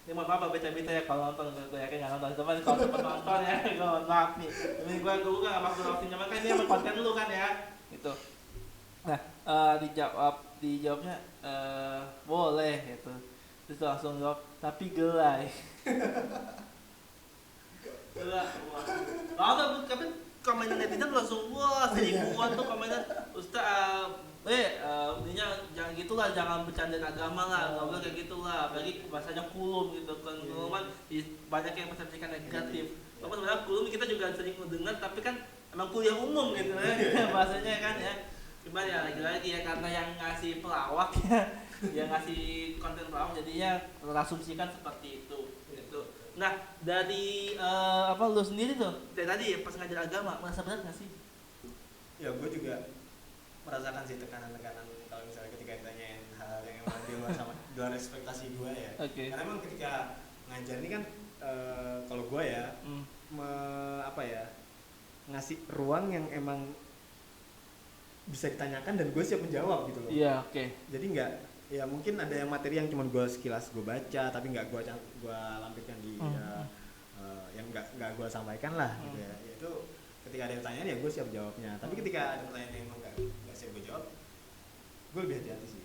B: Ini mohon maaf Bapak Cabita ya kalau nonton, gue yakin nggak nonton, teman kalau sempat nonton ya, gue mohon maaf nih. Ini gue nggak maksud waktunya, kan ini emang konten dulu kan ya, gitu. Nah, dijawabnya boleh gitu. Terus langsung jawab, tapi gelai. Wah, tapi komenan netizen langsung wah seribuan tuh komenan. Ustaz, intinya jangan gitulah, jangan bercandain agama lah, nggak boleh kayak gitulah. Apalagi bahasanya kulum gitu kan, kuluman banyak yang persepsikan negatif. Walaupun sebenarnya kulum kita juga sering mendengar, tapi kan emang kuliah umum gitu ya bahasanya kan ya. Cuman ya lagi-lagi ya karena yang ngasih pelawak ya, yang ngasih konten pelawak jadinya terasumsikan seperti itu. Nah, dari lu sendiri tuh, dari tadi pas ngajar agama, merasa berat nggak sih?
A: Ya, gue juga merasakan sih tekanan-tekanan kalau misalnya ketika ditanyain hal yang emang di luar ekspektasi gue ya. Karena emang ketika ngajar ini kan, kalau gue ya, ngasih ruang yang emang bisa ditanyakan dan gue siap menjawab gitu loh.
B: Iya, oke.
A: Jadi nggak, ya mungkin ada yang materi yang cuma gue sekilas gue baca tapi nggak gue lampirkan di yang nggak gue sampaikan lah gitu ya. Itu ketika ada yang tanya ya gue siap jawabnya. Tapi ketika ada pertanyaan yang emang nggak siap gue jawab, gue lebih hati-hati sih.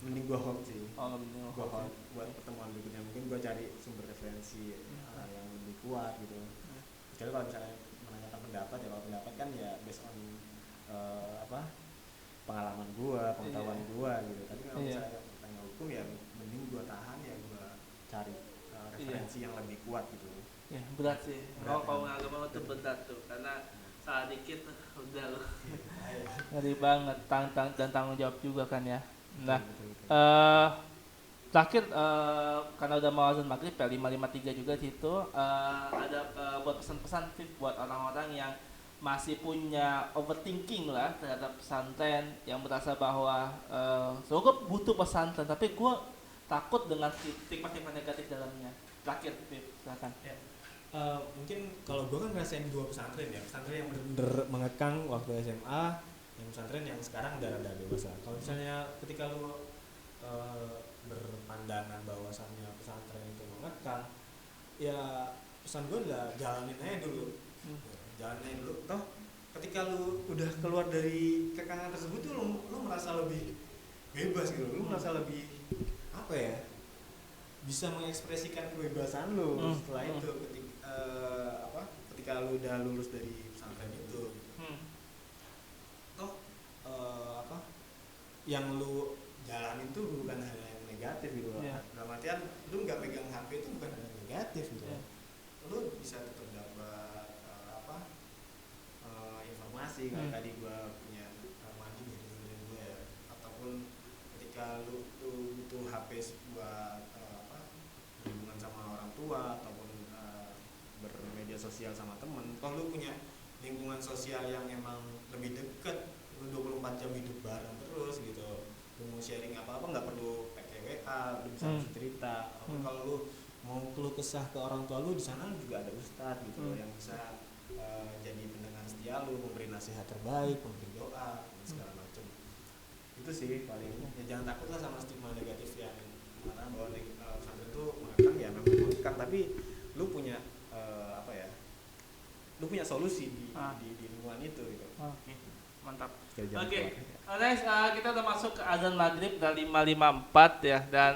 A: Mending gue hold sih. Gue hold buat pertemuan berikutnya. Mungkin gue cari sumber referensi yang lebih kuat gitu. Kecuali kalau misalnya menanyakan pendapat ya, kalau pendapat kan ya based on pengalaman gua, pengetahuan gua gitu. Tapi kalau misalnya tanya hukum ya mending gua tahan ya, gua cari referensi yang lebih kuat gitu.
B: Ya, berat sih.
A: Berat,
B: Kalau agama itu berat tuh, karena salah dikit udah lu. Ngeri banget, dan tanggung jawab juga kan ya. Nah, terakhir karena udah mau azan maghrib ya 5:53 juga situ, ada buat pesan-pesan buat orang-orang yang masih punya overthinking lah terhadap pesantren, yang merasa bahwa so gue butuh pesantren tapi gue takut dengan stigma-stigma negatif dalamnya. Terakhir, silakan.
A: Ya. Mungkin kalau gue kan ngerasain dua pesantren ya, pesantren yang bener-bener mengekang waktu SMA, yang pesantren yang sekarang udah rada dewasa. Kalau misalnya ketika lu berpandangan bahwasannya pesantren itu mengekang, ya pesan gue adalah jalanin aja dulu. Jalanin dulu, toh ketika lu udah keluar dari kekangan tersebut tuh lu merasa lebih bebas gitu, lu merasa lebih apa ya, bisa mengekspresikan kebebasan lu setelah itu ketika lu udah lulus dari pesantren itu. Toh yang lu jalanin tuh bukan hal yang negatif gitu. Dalam artian lu nggak pegang HP itu bukan hal yang negatif gitu. Lu bisa tetap dapat informasi kayak tadi gua punya mandi dari dengerin gue ya, ataupun ketika lu butuh HP buat berhubungan sama orang tua ataupun bermedia sosial sama temen, toh lu punya lingkungan sosial yang emang lebih deket, lu 24 jam hidup bareng terus gitu. Lu mau sharing apa-apa nggak perlu pakai WA, lu bisa cerita. Ataupun kalau lu mau keluh kesah ke orang tua lu, di sana juga ada ustadz gitu yang bisa jadi pendengar setia lu, memberi nasihat terbaik, memberi doa, segala macam. Itu sih paling. Ya jangan takutlah sama stigma negatif yang mana bahwa pesantren itu mengekang, ya memang mengekang, tapi lu punya lu punya solusi di lingkungan itu gitu.
B: Oke, mantap. Oke. Next, kita udah masuk ke azan maghrib dari 5:54 ya, dan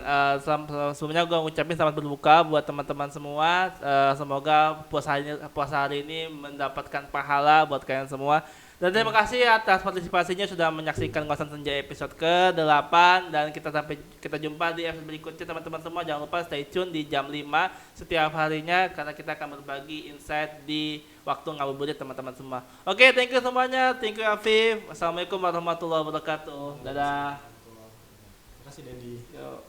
B: sebelumnya gue ngucapin selamat berbuka buat teman-teman semua. Semoga puasa hari ini mendapatkan pahala buat kalian semua. Dan terima kasih atas partisipasinya sudah menyaksikan Ngosan Senja episode ke-8, dan kita jumpa di episode berikutnya teman-teman semua. Jangan lupa stay tune di jam 5 setiap harinya karena kita akan berbagi insight di waktu ngabuburit teman-teman semua. Oke, thank you semuanya. Thank you Afif. Assalamualaikum warahmatullahi wabarakatuh. Dadah.
A: Terima kasih Dendi.
B: Yo.